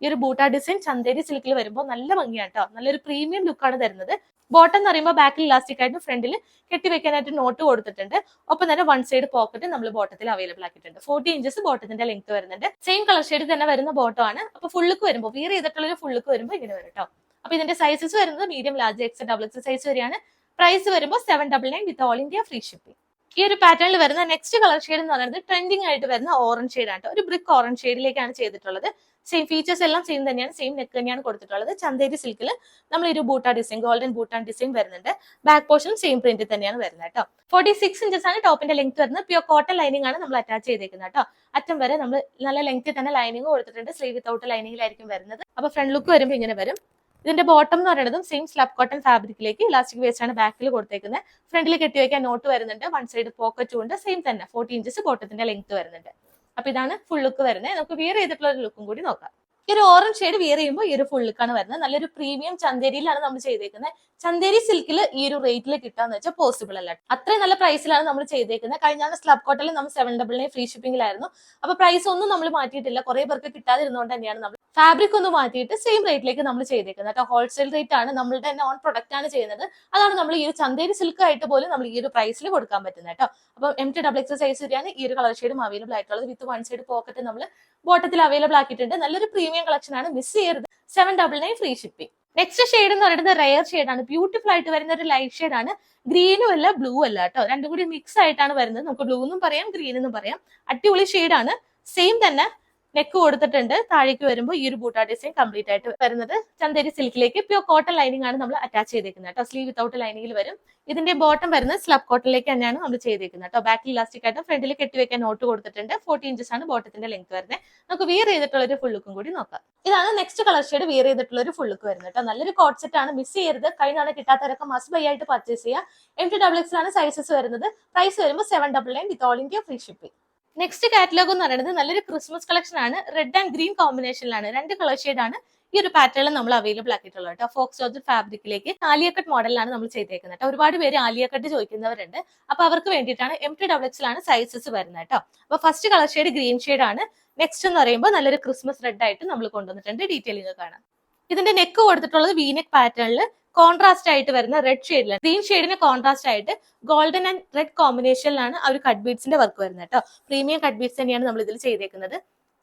A: ഈ ഒരു ബൂട്ട ഡിസൈൻ ചന്തേരി സിൽക്കിൽ വരുമ്പോൾ നല്ല ഭംഗിയാണ് കേട്ടോ. നല്ലൊരു പ്രീമിയം ലുക്കാണ് തരുന്നത്. ബോട്ടം എന്ന് പറയുമ്പോൾ ബാക്കിൽ ഇലാസ്റ്റിക് ആയിട്ട് ഫ്രണ്ടിൽ കെട്ടിവെക്കാനായിട്ട് നോട്ട് കൊടുത്തിട്ടുണ്ട്. ഒപ്പം തന്നെ വൺ സൈഡ് പോക്കറ്റ് നമ്മൾ ബോട്ടത്തിൽ അവൈലബിൾ ആക്കിയിട്ടുണ്ട്. 40 ഇഞ്ചസ് ബോട്ടത്തിന്റെ ലെങ്ത് വരുന്നുണ്ട്. സെയിം കളർ ഷെയ്ഡ് തന്നെ വരുന്ന ബോട്ടം ആണ്. അപ്പൊ ഫുള്ളുക്ക് വരുമ്പോൾ വിയർ ചെയ്തിട്ടുള്ള ഒരു ഫുള്ളുക്ക് വരുമ്പോൾ ഇങ്ങനെ വരും കേട്ടോ. അപ്പൊ ഇതിന്റെ സൈസസ് വരുന്നത് medium, large, X, double X size വരെയാണ്. പ്രൈസ് വരുമ്പോൾ 799 with all India free shipping. ഈ ഒരു പാറ്റേണിൽ വരുന്ന നെക്സ്റ്റ് കളർ ഷെയ്ഡ് എന്ന് പറയുന്നത് ട്രെൻഡിങ് ആയിട്ട് വരുന്ന ഓറഞ്ച് ഷെയ്ഡ് ആണ്. ഒരു ബ്രിക്ക് ഓറഞ്ച് ഷെയ്ഡിലേക്കാണ് ചെയ്തിട്ടുള്ളത്. സെയിം ഫീച്ചേഴ്സ് എല്ലാം സെയിം തന്നെയാണ്. സെയിം നെക്ക് തന്നെയാണ് കൊടുത്തിട്ടുള്ളത്. ചന്തേരി സിൽക്കിൽ നമ്മൾ ഒരു ബൂട്ട ഡിസൈൻ, ഗോൾഡൻ ബൂട്ട ഡിസൈൻ വരുന്നുണ്ട്. ബാക്ക് പോർഷൻ സെയിം പ്രിന്റ് തന്നെയാണ് വരുന്നത് കേട്ടോ. 46 ഇഞ്ചസ് ആണ് ടോപ്പിന്റെ ലെങ്ത് വരുന്നത്. പ്യൂർ കോട്ടൺ ലൈനിങ് ആണ് നമ്മൾ അറ്റാച്ച് ചെയ്തേക്കുന്നത് കേട്ടോ. അറ്റം വരെ നമ്മൾ നല്ല ലെങ്ത്തിൽ തന്നെ ലൈനിങ് കൊടുത്തിട്ടുണ്ട്. സ്ലീവ് വിത്തൗട്ട് ലൈനിങ്ങിലായിരിക്കും വരുന്നത്. അപ്പൊ ഫ്രണ്ട് ലുക്ക് വരുമ്പോൾ ഇങ്ങനെ വരും. ഇതിന്റെ ബോട്ടം എന്ന് പറയുന്നതും സെയിം സ്ലബ് കോട്ടൺ ഫാബ്രിക്കിലേക്ക് ഇലാസ്റ്റിക് വേസ്റ്റ് ആണ് ബാക്കിൽ കൊടുത്തേക്കുന്നത്. ഫ്രണ്ടിൽ കെട്ടിവെക്കാൻ നോട്ട് വരുന്നുണ്ട്. വൺ സൈഡ് പോക്കറ്റും ഉണ്ട്. സെയിം തന്നെ 40 ഇഞ്ചസ് ബോട്ടത്തിന്റെ ലെങ്ത് വരുന്നുണ്ട്. അപ്പൊ ഇതാണ് ഫുൾ ലുക്ക് വരുന്നത്. നമുക്ക് വിയർ ചെയ്തിട്ടുള്ള ഒരു ലുക്കും കൂടി നോക്കാം. ഈ ഒരു ഓറഞ്ച് ഷെയ്ഡ് വിയർ ചെയ്യുമ്പോൾ ഈ ഒരു ഫുൾ ലുക്കാണ് വരുന്നത്. നല്ലൊരു പ്രീമിയം ചന്തേരിയിലാണ് നമ്മൾ ചെയ്തേക്കുന്നത്. ചന്തേരി സിൽക്കിൽ ഈ ഒരു റേറ്റിൽ കിട്ടാന്ന് വെച്ചാൽ പോസിബിൾ അല്ല. അത്രയും നല്ല പ്രൈസിലാണ് നമ്മൾ ചെയ്തേക്കുന്നത്. കഴിഞ്ഞ സ്ലബ് കോട്ടണിൽ നമ്മൾ 799 ഫ്രീ ഷിപ്പിംഗിലായിരുന്നു. അപ്പൊ പ്രൈസ് ഒന്നും നമ്മൾ മാറ്റിയിട്ടില്ല. കുറെ പേർക്ക് കിട്ടാതിരുന്നതുകൊണ്ട് തന്നെയാണ് നമ്മൾ ഫാബ്രിക് ഒന്ന് മാറ്റിയിട്ട് സെയിം റേറ്റിലേക്ക് നമ്മൾ ചെയ്തേക്കുന്നത് കേട്ടോ. ഹോൾസെയിൽ റേറ്റ് ആണ്. നമ്മളുടെ തന്നെ ഓൺ പ്രൊഡക്റ്റ് ആണ് ചെയ്യുന്നത്. അതാണ് നമ്മൾ ഈ ഒരു ചന്തേരി സിൽക്ക് ആയിട്ട് പോലും നമ്മൾ ഈ ഒരു പ്രൈസിൽ കൊടുക്കാൻ പറ്റുന്നത് കേട്ടോ. അപ്പൊ M2XX സൈസ് വരെയാണ് ഈ ഒരു കളർ ഷെയ്ഡും അവൈലബിൾ ആയിട്ടുള്ളത്. വിത്ത് വൺ സൈഡ് പോക്കറ്റ് നമ്മൾ ബോട്ടത്തിൽ അവൈലബിൾ ആക്കിയിട്ടുണ്ട്. നല്ലൊരു പ്രീമിയം കളക്ഷൻ ആണ്. മിസ് ചെയ്യരുത്. 799 ഫ്രീ ഷിപ്പിംഗ്. നെക്സ്റ്റ് ഷെയ്ഡ് എന്ന് പറയുന്നത് റെയർ ഷെയ്ഡ് ആണ്. ബ്യൂട്ടിഫുൾ ആയിട്ട് വരുന്ന ഒരു ലൈറ്റ് ഷെയ്ഡ് ആണ്. ഗ്രീനും അല്ല ബ്ലൂ അല്ല കേട്ടോ. രണ്ടും കൂടി മിക്സ് ആയിട്ടാണ് വരുന്നത്. നമുക്ക് ബ്ലൂ എന്നും പറയാം, ഗ്രീൻ എന്നും പറയാം. അടിപൊളി ഷെയ്ഡ് ആണ്. സെയിം തന്നെ നെക്ക് കൊടുത്തിട്ടുണ്ട്. താഴേക്ക് വരുമ്പോൾ ഈ ഒരു ബൂട്ട ഡിസൈൻ കംപ്ലീറ്റ് ആയിട്ട് വരുന്നത് ചന്തേരി സിൽക്കിലേക്ക് പ്യൂർ കോട്ടൺ ലൈനിങ് ആണ് നമ്മൾ അറ്റാച്ച് ചെയ്തേക്കുന്നത് കേട്ടോ. സ്ലീവ് വിത്തൗട്ട് ലൈനിങ്ങിൽ വരും. ഇതിന്റെ ബോട്ടം വരുന്നത് സ്ലബ് കോട്ടണിലേക്ക് തന്നെയാണ് നമ്മൾ ചെയ്തേക്കുന്നത് കേട്ടോ. ബാക്കിൽ ഇലാസ്റ്റിക് ആയിട്ട് ഫ്രണ്ടിൽ കെട്ടിവെക്കാൻ നോട്ട് കൊടുത്തിട്ടുണ്ട്. 40 ഇഞ്ചസ് ആണ് ബോട്ടത്തിന്റെ ലെങ്ത് വരുന്നത്. നമുക്ക് വിയർ ചെയ്തിട്ടുള്ള ഒരു ഫുൾ ലുക്കും കൂടി നോക്കാം. ഇതാണ് നെക്സ്റ്റ് കളർ ഷെയ്ഡ് വിയർ ചെയ്തിട്ടുള്ള ഒരു ഫുൾ ലുക്ക് വരുന്നത് കേട്ടോ. നല്ലൊരു കോട്ട് സെറ്റ് ആണ്. മിസ് ചെയ്യരുത്. കഴിഞ്ഞാണ് കിട്ടാത്തവരൊക്കെ മസ്റ്റ് ബൈ ആയിട്ട് പർച്ചേസ് ചെയ്യുക. M2XX ആണ് സൈസസ് വരുന്നത്. പ്രൈസ് വരുമ്പോൾ 799 with all India free shipping. Next catalogue എന്ന് പറയുന്നത് നല്ലൊരു ക്രിസ്മസ് കളക്ഷൻ ആണ്. റെഡ് ആൻഡ് ഗ്രീൻ കോമ്പിനേഷനിലാണ്. 2 കളർ ഷെയ്ഡ് ആണ് ഈ ഒരു പാറ്റേണിൽ നമ്മൾ അവൈലബിൾ ആക്കിയിട്ടുള്ളത് കേട്ടോ. ഫോക്സ് ജോർജ് ഫാബ്രിക്കിലേക്ക് ആലിയ കട്ട് മോഡലാണ് നമ്മൾ ചെയ്തേക്കുന്നത് കേട്ടോ. ഒരുപാട് പേര് ആലിയ കട്ട് ചോദിക്കുന്നവരുണ്ട്. അപ്പൊ അവർക്ക് വേണ്ടിയിട്ടാണ് M2XX സൈസസ് വരുന്നത് കേട്ടോ. അപ്പൊ first colour shade green shade ആണ്. നെക്സ്റ്റ് എന്ന് പറയുമ്പോൾ നല്ലൊരു ക്രിസ്മസ് റെഡ് ആയിട്ട് നമ്മൾ കൊണ്ടുവന്നിട്ടുണ്ട്. ഡീറ്റെയിലിംഗ് കാണാം. ഇതിന്റെ നെക്ക് കൊടുത്തിട്ടുള്ളത് വീനെക്ക് പാറ്റേണിൽ കോൺട്രാസ്റ്റ് ആയിട്ട് വരുന്ന റെഡ് ഷെയ്ഡിലാണ്. ഗ്രീൻ ഷെയ്ഡിന് കോൺട്രാസ്റ്റ് ആയിട്ട് ഗോൾഡൻ ആൻഡ് റെഡ് കോമ്പിനേഷനിലാണ് ആ ഒരു കട്ട് ബീഡ്സിന്റെ വർക്ക് വരുന്നത് കേട്ടോ. പ്രീമിയം കട്ട് ബീഡ്സ് തന്നെയാണ് നമ്മൾ ഇതിൽ ചെയ്തേക്കുന്നത്.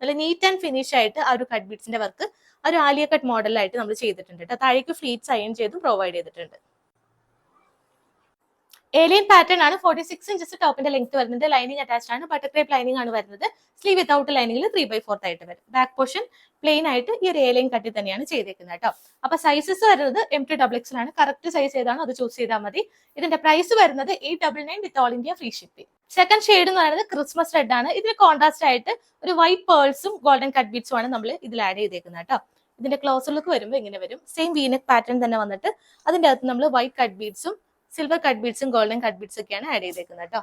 A: നല്ല നീറ്റ് ആൻഡ് ഫിനിഷ് ആയിട്ട് ആ ഒരു കട്ട് ബീഡ്സിന്റെ വർക്ക് ആ ഒരു ആലിയ കട്ട് മോഡലായിട്ട് നമ്മൾ ചെയ്തിട്ടുണ്ട് കേട്ടോ. താഴേക്ക് ഫ്ലീറ്റ്സ് അയൺ ചെയ്തും പ്രൊവൈഡ് ചെയ്തിട്ടുണ്ട്. ഏലിയൻ പാറ്റേൺ ആണ്. 46 ഇഞ്ചസ് ടോപ്പിന്റെ ലെങ്ത് വരുന്നത്. ലൈനിങ് അറ്റാച്ച്ഡ് ആണ്. ബട്ടർ ക്രേപ്പ് ലൈനിങ് ആണ് വരുന്നത്. സ്ലീവ് വിത്തൗട്ട് ലൈനിങ്ങിൽ 3/4 ആയിട്ട് വരും. ബാക്ക് പോർഷൻ പ്ലെയിൻ ആയിട്ട് ഈ ഒരു ഏലിയൻ കട്ടി തന്നെയാണ് ചെയ്തേക്കുന്നത് കേട്ടോ. അപ്പൊ സൈസസ് വരുന്നത് M2XX ആണ്. കറക്റ്റ് സൈസ് ഏതാണ് അത് ചൂസ് ചെയ്താൽ മതി. ഇതിന്റെ പ്രൈസ് വരുന്നത് 899 വിത്ത് all India free shipping. Second shade എന്ന് പറയുന്നത് ക്രിസ്മസ് റെഡ് ആണ്. ഇതിന് കോൺട്രാസ്റ്റ് ആയിട്ട് ഒരു വൈറ്റ് പേൾസും ഗോൾഡൻ കട്ട് ബീഡ്സും ആണ് നമ്മൾ ഇതിൽ ആഡ് ചെയ്തേക്കുന്നത് കേട്ടോ. ഇതിന്റെ ക്ലോസർ ലുക്ക് വരുമ്പോൾ ഇങ്ങനെ വരും. സെയിം വീനെക്ക് പാറ്റേൺ തന്നെ വന്നിട്ട് അതിന്റെ അകത്ത് നമ്മൾ വൈറ്റ് കട്ട് ബീഡ്സും സിൽവർ കട്ട് ബീഡ്സും ഗോൾഡൻ കട്ട് ബീഡ്സ് ഒക്കെയാണ് ആഡ് ചെയ്തേക്കുന്നത് കേട്ടോ.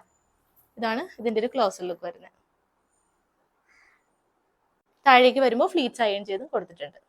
A: ഇതാണ് ഇതിന്റെ ഒരു ക്ലോസർ ലുക്ക് വരുന്നത്. താഴേക്ക് വരുമ്പോൾ ഫ്ലീറ്റ്സ് അയൺ ചെയ്തും കൊടുത്തിട്ടുണ്ട്.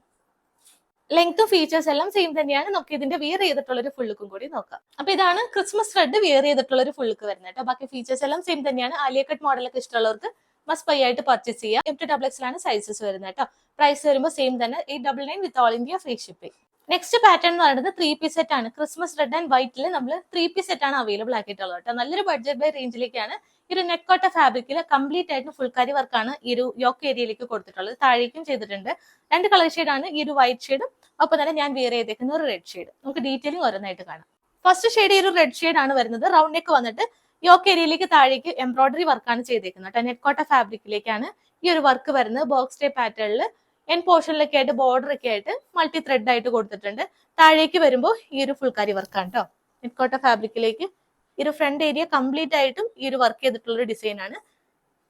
A: ലെങ്ത്തും ഫീച്ചേഴ്സ് എല്ലാം സെയിം തന്നെയാണ്. നമുക്ക് ഇതിന്റെ വിയർ ചെയ്തിട്ടുള്ള ഒരു ഫുൾ ലുക്കും കൂടി നോക്കാം. അപ്പൊ ഇതാണ് ക്രിസ്മസ് റെഡ് വിയർ ചെയ്തിട്ടുള്ള ഒരു ഫുൾ ലുക്ക് വരുന്നത് കേട്ടോ. ബാക്കി ഫീച്ചേഴ്സ് എല്ലാം സെയിം തന്നെയാണ്. ആലിയ കട്ട് മോഡലൊക്കെ ഇഷ്ടമുള്ളവർക്ക് മസ്റ്റ് ബൈ ആയിട്ട് പർച്ചേസ് ചെയ്യാം. M2XX ആണ് സൈസസ് വരുന്നത് കേട്ടോ. പ്രൈസ് വരുമ്പോൾ സെയിം തന്നെ 899 വിത്ത് all India free shipping. Next pattern എന്ന് പറയുന്നത് 3 പീസ് സെറ്റ് ആണ്. ക്രിസ്മസ് റെഡ് ആൻഡ് വൈറ്റിൽ നമ്മൾ 3 പീസ് സെറ്റ് ആണ് അവൈലബിൾ ആക്കിയിട്ടുള്ളത് കേട്ടോ. നല്ലൊരു ബഡ്ജറ്റ് ബൈ റേഞ്ചിലേക്കാണ്. ഈ ഒരു നെറ്റ് കോട്ട ഫാബ്രിക്കിൽ കംപ്ലീറ്റ് ആയിട്ട് ഫുൾക്കാരി വർക്കാണ് ഈ ഒരു യോക്ക് ഏരിയയിലേക്ക് കൊടുത്തിട്ടുള്ളത്. താഴേക്കും ചെയ്തിട്ടുണ്ട്. 2 കളർ ഷെയ്ഡാണ്. ഈ ഒരു വൈറ്റ് ഷെയ്ഡും ഒപ്പം തന്നെ ഞാൻ വിയർ ചെയ്തേക്കുന്ന ഒരു റെഡ് ഷെയ്ഡ്. നമുക്ക് ഡീറ്റെയിലിംഗ് ഓരോന്നായിട്ട് കാണാം. ഫസ്റ്റ് ഷെയ്ഡ് ഈ ഒരു റെഡ് ഷെയ്ഡ് ആണ് വരുന്നത്. റൗണ്ട് നെക്ക് വന്നിട്ട് യോക്ക് ഏരിയയിലേക്ക് താഴേക്ക് എംബ്രോയിഡറി വർക്കാണ് ചെയ്തേക്കുന്നത് കേട്ടോ. നെറ്റ് കോട്ട ഫാബ്രിക്കിലേക്കാണ് ഈ ഒരു വർക്ക് വരുന്നത്. ബോക്സ് ടൈപ്പ് പാറ്റേണിൽ എൻ പോർഷനിലൊക്കെ ആയിട്ട് ബോർഡർ ഒക്കെ ആയിട്ട് മൾട്ടി ത്രെഡ് ആയിട്ട് കൊടുത്തിട്ടുണ്ട്. താഴേക്ക് വരുമ്പോൾ ഈ ഒരു ഫുൾക്കാരി വർക്കാണ് കേട്ടോ. നെറ്റ് കോട്ട ഫാബ്രിക്കിലേക്ക് ഈ ഒരു ഫ്രണ്ട് ഏരിയ കംപ്ലീറ്റ് ആയിട്ടും ഈ ഒരു വർക്ക് ചെയ്തിട്ടുള്ള ഒരു ഡിസൈൻ ആണ്.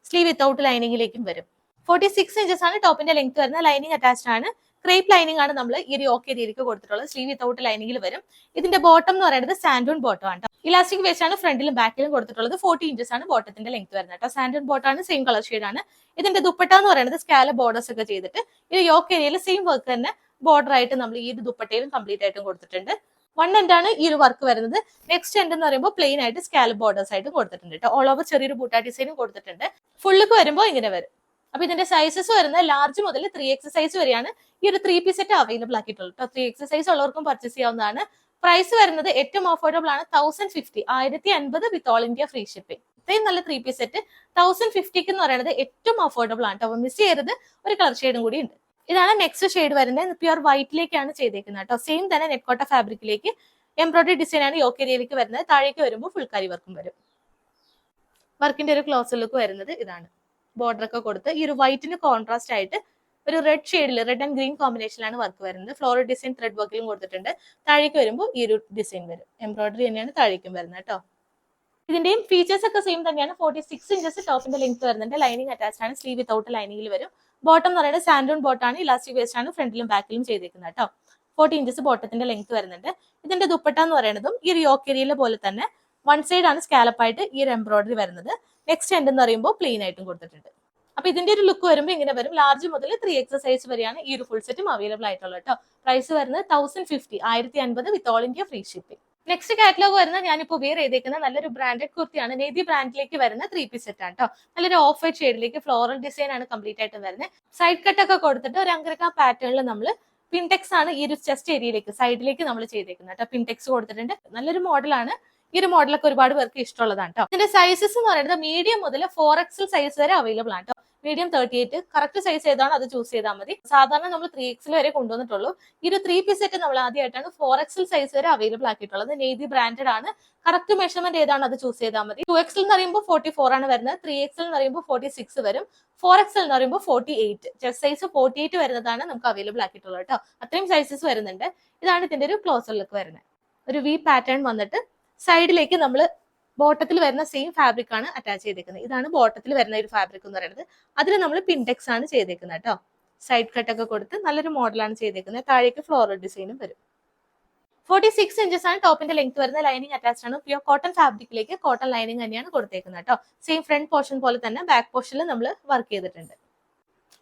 A: സ്ലീവ് വിത്തൗട്ട് ലൈനിങ്ങിലേക്കും വരും. 46 ഇഞ്ചസ് ആണ് ടോപ്പിന്റെ ലെങ്ത് വരുന്നത്. ലൈനിങ് അറ്റാച്ച്ഡ് ആണ്. ക്രേപ്പ് ലൈനിങ് ആണ് നമ്മൾ ഈ ഒരു യോക്ക് ഏരിയയിലേക്ക് കൊടുത്തിട്ടുള്ളത്. സ്ലീവ് വിത്തൗട്ട് ലൈനിങ്ങിൽ വരും. ഇതിന്റെ ബോട്ടം എന്ന് പറയുന്നത് സാൻഡൂൺ ബോട്ടം ആണ്. ഇലാസ്റ്റിക് വേസ്റ്റ് ആണ് ഫ്രണ്ടിലും ബാക്കിലും കൊടുത്തിട്ടുള്ളത്. 40 ഇഞ്ചസ് ആണ് ബോട്ടത്തിന്റെ ലെങ്ത് വരുന്നത് കേട്ടോ. സാൻഡൂൺ ബോട്ടം ആണ്. സെയിം കളർ ഷെയ്ഡ് ആണ്. ഇതിന്റെ ദുപ്പട്ട എന്ന് പറയുന്നത് സ്കാല ബോർഡേഴ്സ് ഒക്കെ ചെയ്തിട്ട് ഈ യോക്ക് ഏരിയയിൽ സെയിം വർക്ക് തന്നെ ബോർഡർ ആയിട്ട് നമ്മൾ ഈ ഒരു ദുപ്പട്ടയിലും കംപ്ലീറ്റ് ആയിട്ടും കൊടുത്തിട്ടുണ്ട്. വൺ എൻഡ് ആണ് ഈ ഒരു വർക്ക് വരുന്നത്. നെക്സ്റ്റ് എൻഡ് എന്ന് പറയുമ്പോൾ പ്ലെയിൻ ആയിട്ട് സ്കാലപ്പ് ബോർഡേഴ്സ് ആയിട്ട് കൊടുത്തിട്ടുണ്ട് കേട്ടോ. ഓൾ ഓവർ ചെറിയൊരു ബൂട്ട ഡിസൈനും കൊടുത്തിട്ടുണ്ട്. ഫുള്ളിക്ക് വരുമ്പോൾ ഇങ്ങനെ വരും. അപ്പൊ ഇതിന്റെ സൈസസ് വരുന്നത് ലാർജ് മുതൽ 3X സൈസ് വരെയാണ് ഈ ഒരു 3 പീസ് സെറ്റ് അവൈലബിൾ ആക്കിയിട്ടുള്ളത് കേട്ടോ. 3X സൈസ് ഉള്ളവർക്കും പർച്ചേസ് ചെയ്യാവുന്നതാണ്. പ്രൈസ് വരുന്നത് ഏറ്റവും അഫോർഡബിൾ ആണ് 1050 1050 വിത്ത് ഓൾ ഇന്ത്യ ഫ്രീ ഷിപ്പിംഗ്. ഇത്രയും നല്ല 3 പീസ് സെറ്റ് 1050 എന്ന് പറയുന്നത് ഏറ്റവും അഫോർഡബിൾ ആണ് കേട്ടോ. മിസ് ചെയ്യരുത്. ഒരു കളർ ഷെയ്ഡും കൂടി ഉണ്ട്. ഇതാണ് നെക്സ്റ്റ് ഷെയ്ഡ് വരുന്നത്. പ്യുർ വൈറ്റിലേക്കാണ് ചെയ്തേക്കുന്നത് കേട്ടോ. സെയിം തന്നെ നെറ്റ് കോട്ട ഫാബ്രിക്കിലേക്ക് എംബ്രോയിഡറി ഡിസൈൻ ആണ് യോക്ക് ഏരിയയിലേക്ക് വരുന്നത്. താഴേക്ക് വരുമ്പോൾ ഫുൾക്കാരി വർക്കും വരും. വർക്കിന്റെ ഒരു ക്ലോസർ ലുക്ക് വരുന്നത് ഇതാണ്. ബോർഡർ ഒക്കെ കൊടുത്ത് ഈ ഒരു വൈറ്റിന് കോൺട്രാസ്റ്റ് ആയിട്ട് ഒരു റെഡ് ഷെയ്ഡിൽ റെഡ് ആൻഡ് ഗ്രീൻ കോമ്പിനേഷനിലാണ് വർക്ക് വരുന്നത്. ഫ്ലോറൽ ഡിസൈൻ ത്രെഡ് വർക്കിലും കൊടുത്തിട്ടുണ്ട്. താഴേക്ക് വരുമ്പോൾ ഈ ഒരു ഡിസൈൻ വരും. എംബ്രോയിഡറി തന്നെയാണ് താഴേക്കും വരുന്നത് കേട്ടോ. ഇതിന്റെയും ഫീച്ചേഴ്സ് ഒക്കെ സെയിം തന്നെയാണ്. 46 ഇഞ്ചസ് ടോപ്പിന്റെ ലെങ്ത് വരുന്നുണ്ട്. ലൈനിങ് അറ്റാച്ച്ഡ് ആണ്. സ്ലീവ് വിത്തൗട്ട് ലൈനിങ്ങിൽ വരും. ബോട്ടം എന്ന് പറയുന്നത് സാൻഡൂൺ ബോട്ടാണ്. ഇലാസ്റ്റിക് വേസ്റ്റ് ആണ് ഫ്രണ്ടിലും ബാക്കിലും ചെയ്തേക്കുന്നത് കേട്ടോ. 40 ഇഞ്ചസ് ബോട്ടത്തിന്റെ ലെങ്ത് വരുന്നുണ്ട്. ഇതിന്റെ ദുപ്പട്ട എന്ന് പറയുന്നതും ഈ ഒരു യോക്ക് ഏരിയയിലെ പോലെ തന്നെ വൺ സൈഡ് ആണ് സ്കാലപ്പ് ആയിട്ട് ഈ ഒരു എംബ്രോയിഡറി വരുന്നത്. നെക്സ്റ്റ് എൻഡ് എന്ന് പറയുമ്പോൾ പ്ലെയിൻ ആയിട്ടും കൊടുത്തിട്ടുണ്ട്. അപ്പൊ ഇതിന്റെ ഒരു ലുക്ക് വരുമ്പോൾ ഇങ്ങനെ വരും. ലാർജ് മുതൽ 3X സൈസ് വരെയാണ് ഈ ഒരു ഫുൾ സെറ്റും അവൈലബിൾ ആയിട്ടുള്ളത് കേട്ടോ. പ്രൈസ് വരുന്നത് 1050 1050 വിത്ത് all India free shipping. Next catalogue വരുന്നത് ഞാനിപ്പോൾ വെയർ ചെയ്തേക്കുന്ന നല്ലൊരു ബ്രാൻഡഡ് കുർത്തിയാണ്. നേതി ബ്രാൻഡിലേക്ക് വരുന്ന 3 പീസ് സെറ്റ് ആണ് കേട്ടോ. നല്ലൊരു ഓഫ് വൈറ്റ് ഷെയ്ഡിലേക്ക് ഫ്ലോറൽ ഡിസൈൻ ആണ് കംപ്ലീറ്റ് ആയിട്ട് വരുന്നത്. സൈഡ് കട്ട് ഒക്കെ കൊടുത്തിട്ട് ഒരു അങ്കരക്ക പാറ്റേണിൽ നമ്മൾ പിൻടെക്സ് ആണ് ഈ ഒരു ചെസ്റ്റ് ഏരിയയിലേക്ക് സൈഡിലേക്ക് നമ്മൾ ചെയ്തേക്കുന്നത് കേട്ടോ. പിൻടെക്സ് കൊടുത്തിട്ടുണ്ട്. നല്ലൊരു മോഡലാണ്. ഈ ഒരു മോഡലൊക്കെ ഒരുപാട് പേർക്ക് ഇഷ്ടമുള്ളതാണ് കേട്ടോ. ഇതിന്റെ സൈസസ് എന്ന് പറയുന്നത് മീഡിയം മുതൽ 4XL സൈസ് വരെ അവൈലബിൾ ആണ് കേട്ടോ. മീഡിയം 38 കറക്റ്റ് സൈസ് ഏതാണ് അത് ചൂസ് ചെയ്താൽ മതി. സാധാരണ നമ്മൾ 3XL വരെ കൊണ്ടുവന്നിട്ടുള്ളൂ. ഈ ഒരു 3 പീസ് സെറ്റ് നമ്മൾ ആദ്യമായിട്ടാണ് 4XL സൈസ് വരെ അവൈലബിൾ ആക്കിയിട്ടുള്ളത്. നേതി ബ്രാൻഡഡ് ആണ്. കറക്റ്റ് മെഷർമെന്റ് ഏതാണ് അത് ചൂസ് ചെയ്താൽ മതി. 2XL എന്ന് പറയുമ്പോൾ 44 ആണ് വരുന്നത്. 3XL എന്ന് പറയുമ്പോൾ 46 വരും. 4XL എന്ന് പറയുമ്പോൾ 48. ചെസ്റ്റ് സൈസ് 48 വരുന്നതാണ് നമുക്ക് അവൈലബിൾ ആക്കിയിട്ടുള്ളത് കേട്ടോ. അത്രയും സൈസസ് വരുന്നുണ്ട്. ഇതാണ് ഇതിന്റെ ഒരു ക്ലോസർ ലുക്ക് വരുന്നത്. ഒരു വി പാറ്റേൺ വന്നിട്ട് സൈഡിലേക്ക് നമ്മൾ ബോട്ടത്തിൽ വരുന്ന സെയിം ഫാബ്രിക് ആണ് അറ്റാച്ച് ചെയ്തേക്കുന്നത്. ഇതാണ് ബോട്ടത്തിൽ വരുന്ന ഒരു ഫാബ്രിക് എന്ന് പറയുന്നത്. അതിൽ നമ്മൾ പിൻടെക്സ് ആണ് ചെയ്തേക്കുന്നത് കേട്ടോ. സൈഡ് കട്ട് ഒക്കെ കൊടുത്ത് നല്ലൊരു മോഡലാണ് ചെയ്തേക്കുന്നത്. താഴേക്ക് ഫ്ലോറൽ ഡിസൈനും വരും. 46 ഇഞ്ചസ് ആണ് ടോപ്പിന്റെ ലെങ്ത് വരുന്നത്. ലൈനിങ് അറ്റാച്ച്ഡ് ആണ്. പ്യൂർ കോട്ടൺ ഫാബ്രിക്കിലേക്ക് കോട്ടൺ ലൈനിങ് തന്നെയാണ് കൊടുത്തേക്കുന്നത് കേട്ടോ. സെയിം ഫ്രണ്ട് പോർഷൻ പോലെ തന്നെ ബാക്ക് പോർഷനിൽ നമ്മൾ വർക്ക് ചെയ്തിട്ടുണ്ട്.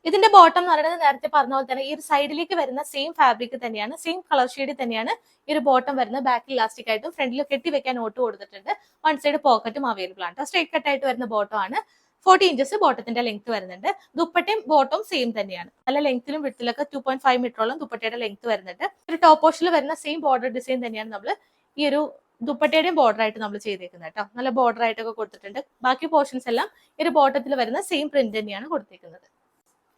A: ഇതിന്റെ ബോട്ടം എന്ന് പറയുന്നത് നേരത്തെ പറഞ്ഞ പോലെ തന്നെ ഈ ഒരു സൈഡിലേക്ക് വരുന്ന സെയിം ഫാബ്രിക് തന്നെയാണ്. സെയിം കളർ ഷെയ്ഡ് തന്നെയാണ് ഈ ഒരു ബോട്ടം വരുന്നത്. ബാക്കിൽ ഇലാസ്റ്റിക് ആയിട്ടും ഫ്രണ്ടിൽ കെട്ടി വെക്കാൻ ഓട്ട് കൊടുത്തിട്ടുണ്ട്. വൺ സൈഡ് പോക്കറ്റും അവൈലബിൾ ആണ്. സ്ട്രേറ്റ് കട്ട് ആയിട്ട് വരുന്ന ബോട്ടം ആണ്. 40 ഇഞ്ചസ് ബോട്ടത്തിന്റെ ലെങ്ത് വരുന്നുണ്ട്. ദുപ്പട്ടയും ബോട്ടവും സെയിം തന്നെയാണ്. നല്ല ലെങ്ത്തിലും വിഡ്ത്തിലൊക്കെ 2.5 മീറ്ററോളം ദുപ്പട്ടയുടെ ലെങ്ത് വരുന്നുണ്ട്. ഒരു ടോപ്പ് പോർഷനിൽ വരുന്ന സെയിം ബോർഡർ ഡിസൈൻ തന്നെയാണ് നമ്മൾ ഈ ഒരു ദുപ്പട്ടയുടെയും ബോർഡർ ആയിട്ട് നമ്മൾ ചെയ്തേക്കുന്നത് കേട്ടോ. നല്ല ബോർഡർ ആയിട്ടൊക്കെ കൊടുത്തിട്ടുണ്ട്. ബാക്കി പോർഷൻസ് എല്ലാം ഈ ഒരു ബോട്ടത്തിൽ വരുന്ന സെയിം പ്രിന്റ് തന്നെയാണ് കൊടുത്തേക്കുന്നത്.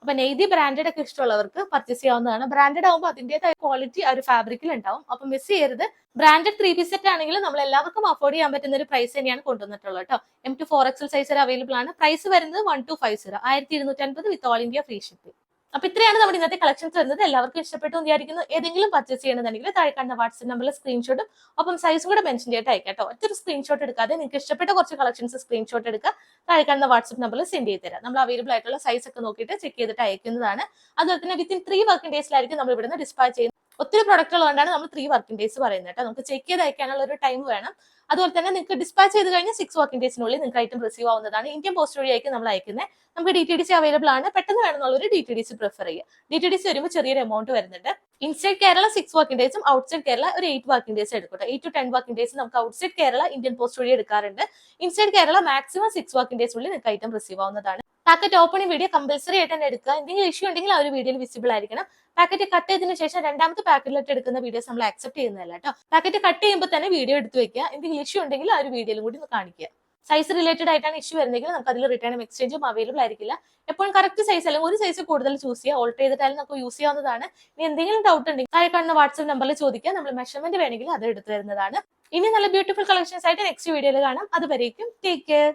A: അപ്പൊ നെയ്തി ബ്രാൻഡഡ് ഒക്കെ ഇഷ്ടമുള്ളവർക്ക് പർച്ചേസ് ചെയ്യാവുന്നതാണ്. ബ്രാൻഡഡ് ആകുമ്പോൾ അതിന്റേതായ ക്വാളിറ്റി ആ ഒരു ഫാബ്രിക്കിൽ ഉണ്ടാവും. അപ്പൊ മിസ് ചെയ്യരുത്. ബ്രാൻഡഡ് 3 പീസ് സെറ്റ് ആണെങ്കിലും നമ്മൾ എല്ലാവർക്കും അഫോർഡ് ചെയ്യാൻ പറ്റുന്ന ഒരു പ്രൈസ് തന്നെയാണ് കൊണ്ടുവന്നിട്ടുള്ളത് കേട്ടോ. M to 4XL സൈസ് വരെ അവൈലബിൾ ആണ്. പ്രൈസ് വരുന്നത് 1250, 1250 വിത്ത് ഓൾ ഇന്ത്യ ഫ്രീ ഷിപ്പിംഗ്. അപ്പൊ ഇത്രയാണ് നമ്മുടെ ഇന്നത്തെ കളക്ഷൻസ് വരുന്നത്. എല്ലാവർക്കും ഇഷ്ടപ്പെട്ടു എന്ന് വിചാരിക്കുന്നു. ഏതെങ്കിലും പർച്ചേസ് ചെയ്യണമെന്നുണ്ടെങ്കിൽ താഴെ കാണുന്ന വാട്സ്ആപ്പ് നമ്പറിൽ സ്ക്രീൻഷോട്ടും ഒപ്പം സൈസും കൂടെ മെൻഷൻ ചെയ്തിട്ട് അയക്കാം കേട്ടോ. ഒറ്റൊരു സ്ക്രീൻഷോട്ട് എടുക്കാതെ നിങ്ങൾക്ക് ഇഷ്ടപ്പെട്ട കുറച്ച് കളക്ഷൻസ് സ്ക്രീൻഷോട്ട് എടുക്കുക, താഴെ കാണുന്ന വാട്സ്ആപ്പ് നമ്പറിൽ സെൻഡ് ചെയ്ത് തരാം. നമ്മൾ അവൈലബിൾ ആയിട്ടുള്ള സൈസ് ഒക്കെ നോക്കിയിട്ട് ചെക്ക് ചെയ്തിട്ട് അയക്കുന്നതാണ്. അതുപോലെ തന്നെ വിത്തിൻ 3 വർക്കിംഗ് ഡേയ്സിലായിരിക്കും നമ്മൾ ഇവിടുന്ന് ഡിസ്പാച്ച് ചെയ്യുന്നത്. ഒത്തിരി പ്രൊഡക്റ്റുകൾ കൊണ്ടാണ് നമ്മൾ 3 വർക്കിംഗ് ഡേയ്സ് പറയുന്നത് കേട്ടോ. നമുക്ക് ചെക്ക് ചെയ്ത് അയക്കാനുള്ള ഒരു ടൈം വേണം. അതുപോലെ തന്നെ നിങ്ങൾക്ക് ഡിസ്പാച്ച് ചെയ്ത് കഴിഞ്ഞാൽ 6 വർക്കിംഗ് ഡേയ്സിനുള്ളിൽ നിങ്ങൾക്ക് ഐറ്റം റിസീവ് ആവുന്നതാണ്. ഇന്ത്യൻ പോസ്റ്റ് വഴിയായിരിക്കും നമ്മൾ അയക്കുന്നത്. നമുക്ക് DTDC അവൈലബിൾ ആണ്. പെട്ടെന്ന് വേണമെന്നുള്ളൊരു DTDC പ്രിഫർ ചെയ്യുക. DTDC വരുമ്പോൾ ചെറിയൊരു എമൗണ്ട് വരുന്നുണ്ട്. ഇൻസൈഡ് കേരള 6 വർക്കിംഗ് ഡേയ്സും ഔട്ട്സൈഡ് കേരള ഒരു 8 വർക്കിംഗ് ഡേയ്സ് എടുക്കും. 8 to 10 വർക്കിംഗ് ഡേയ്സ് നമുക്ക് ഔട്ട്സൈഡ് കേരള ഇന്ത്യൻ പോസ്റ്റ് വഴി എടുക്കാറുണ്ട്. ഇൻസൈഡ് കേരള മാക്സിമം 6 വർക്കിംഗ് ഡേയ്സിനുള്ളിൽ നിങ്ങൾക്ക് ഐറ്റം റിസീവ് ആവുന്നതാണ്. പാക്കറ്റ് ഓപ്പണിംഗ് വീഡിയോ കമ്പൽസറി ആയിട്ട് തന്നെ എടുക്കുക. എന്തെങ്കിലും ഇഷ്യൂ ഉണ്ടെങ്കിൽ ആ ഒരു വീഡിയോയിൽ വിസിബിൾ ആയിരിക്കണം. പാക്കറ്റ് കട്ട് ചെയ്തതിനു ശേഷം രണ്ടാമത്തെ പാക്കറ്റിലോട്ട് എടുക്കുന്ന വീഡിയോസ് നമ്മൾ അക്സെപ്റ്റ് ചെയ്യുന്നതല്ല കേട്ടോ. പാക്കറ്റ് കട്ട് ചെയ്യുമ്പോൾ തന്നെ വീഡിയോ എടുത്ത് വെക്കുക. എന്തെങ്കിലും ഇഷ്യൂ ഉണ്ടെങ്കിൽ ആ ഒരു വീഡിയോയിലും കൂടി കാണിക്കുക. സൈസ് റിലേറ്റഡ് ആയിട്ടാണ് ഇഷ്യൂ വരുന്നതെങ്കിൽ നമുക്ക് അതിൽ റിട്ടേണും എക്സ്ചേഞ്ചും അവൈലബിൾ ആയിരിക്കില്ല. എപ്പോഴും കറക്റ്റ് സൈസ് അല്ലെങ്കിൽ ഒരു സൈസ് കൂടുതൽ ചൂസ് ചെയ്യുക. ഓൾട്ടർ ചെയ്തിട്ടായാലും നമുക്ക് യൂസ് ചെയ്യാവുന്നതാണ്. ഇനി എന്തെങ്കിലും ഡൗട്ട് ഉണ്ടെങ്കിൽ താഴെ കാണുന്ന വാട്സ്ആപ്പ് നമ്പറിൽ ചോദിക്കുക. നമ്മൾ മെഷർമെന്റ് വേണമെങ്കിൽ അത് എടുത്തു തരുന്നതാണ്. ഇനി നല്ല ബ്യൂട്ടിഫുൾ കളക്ഷൻസ് ആയിട്ട് നെക്സ്റ്റ് വീഡിയോയിൽ കാണാം. അതുവരേക്കും ടേക്ക് കെയർ.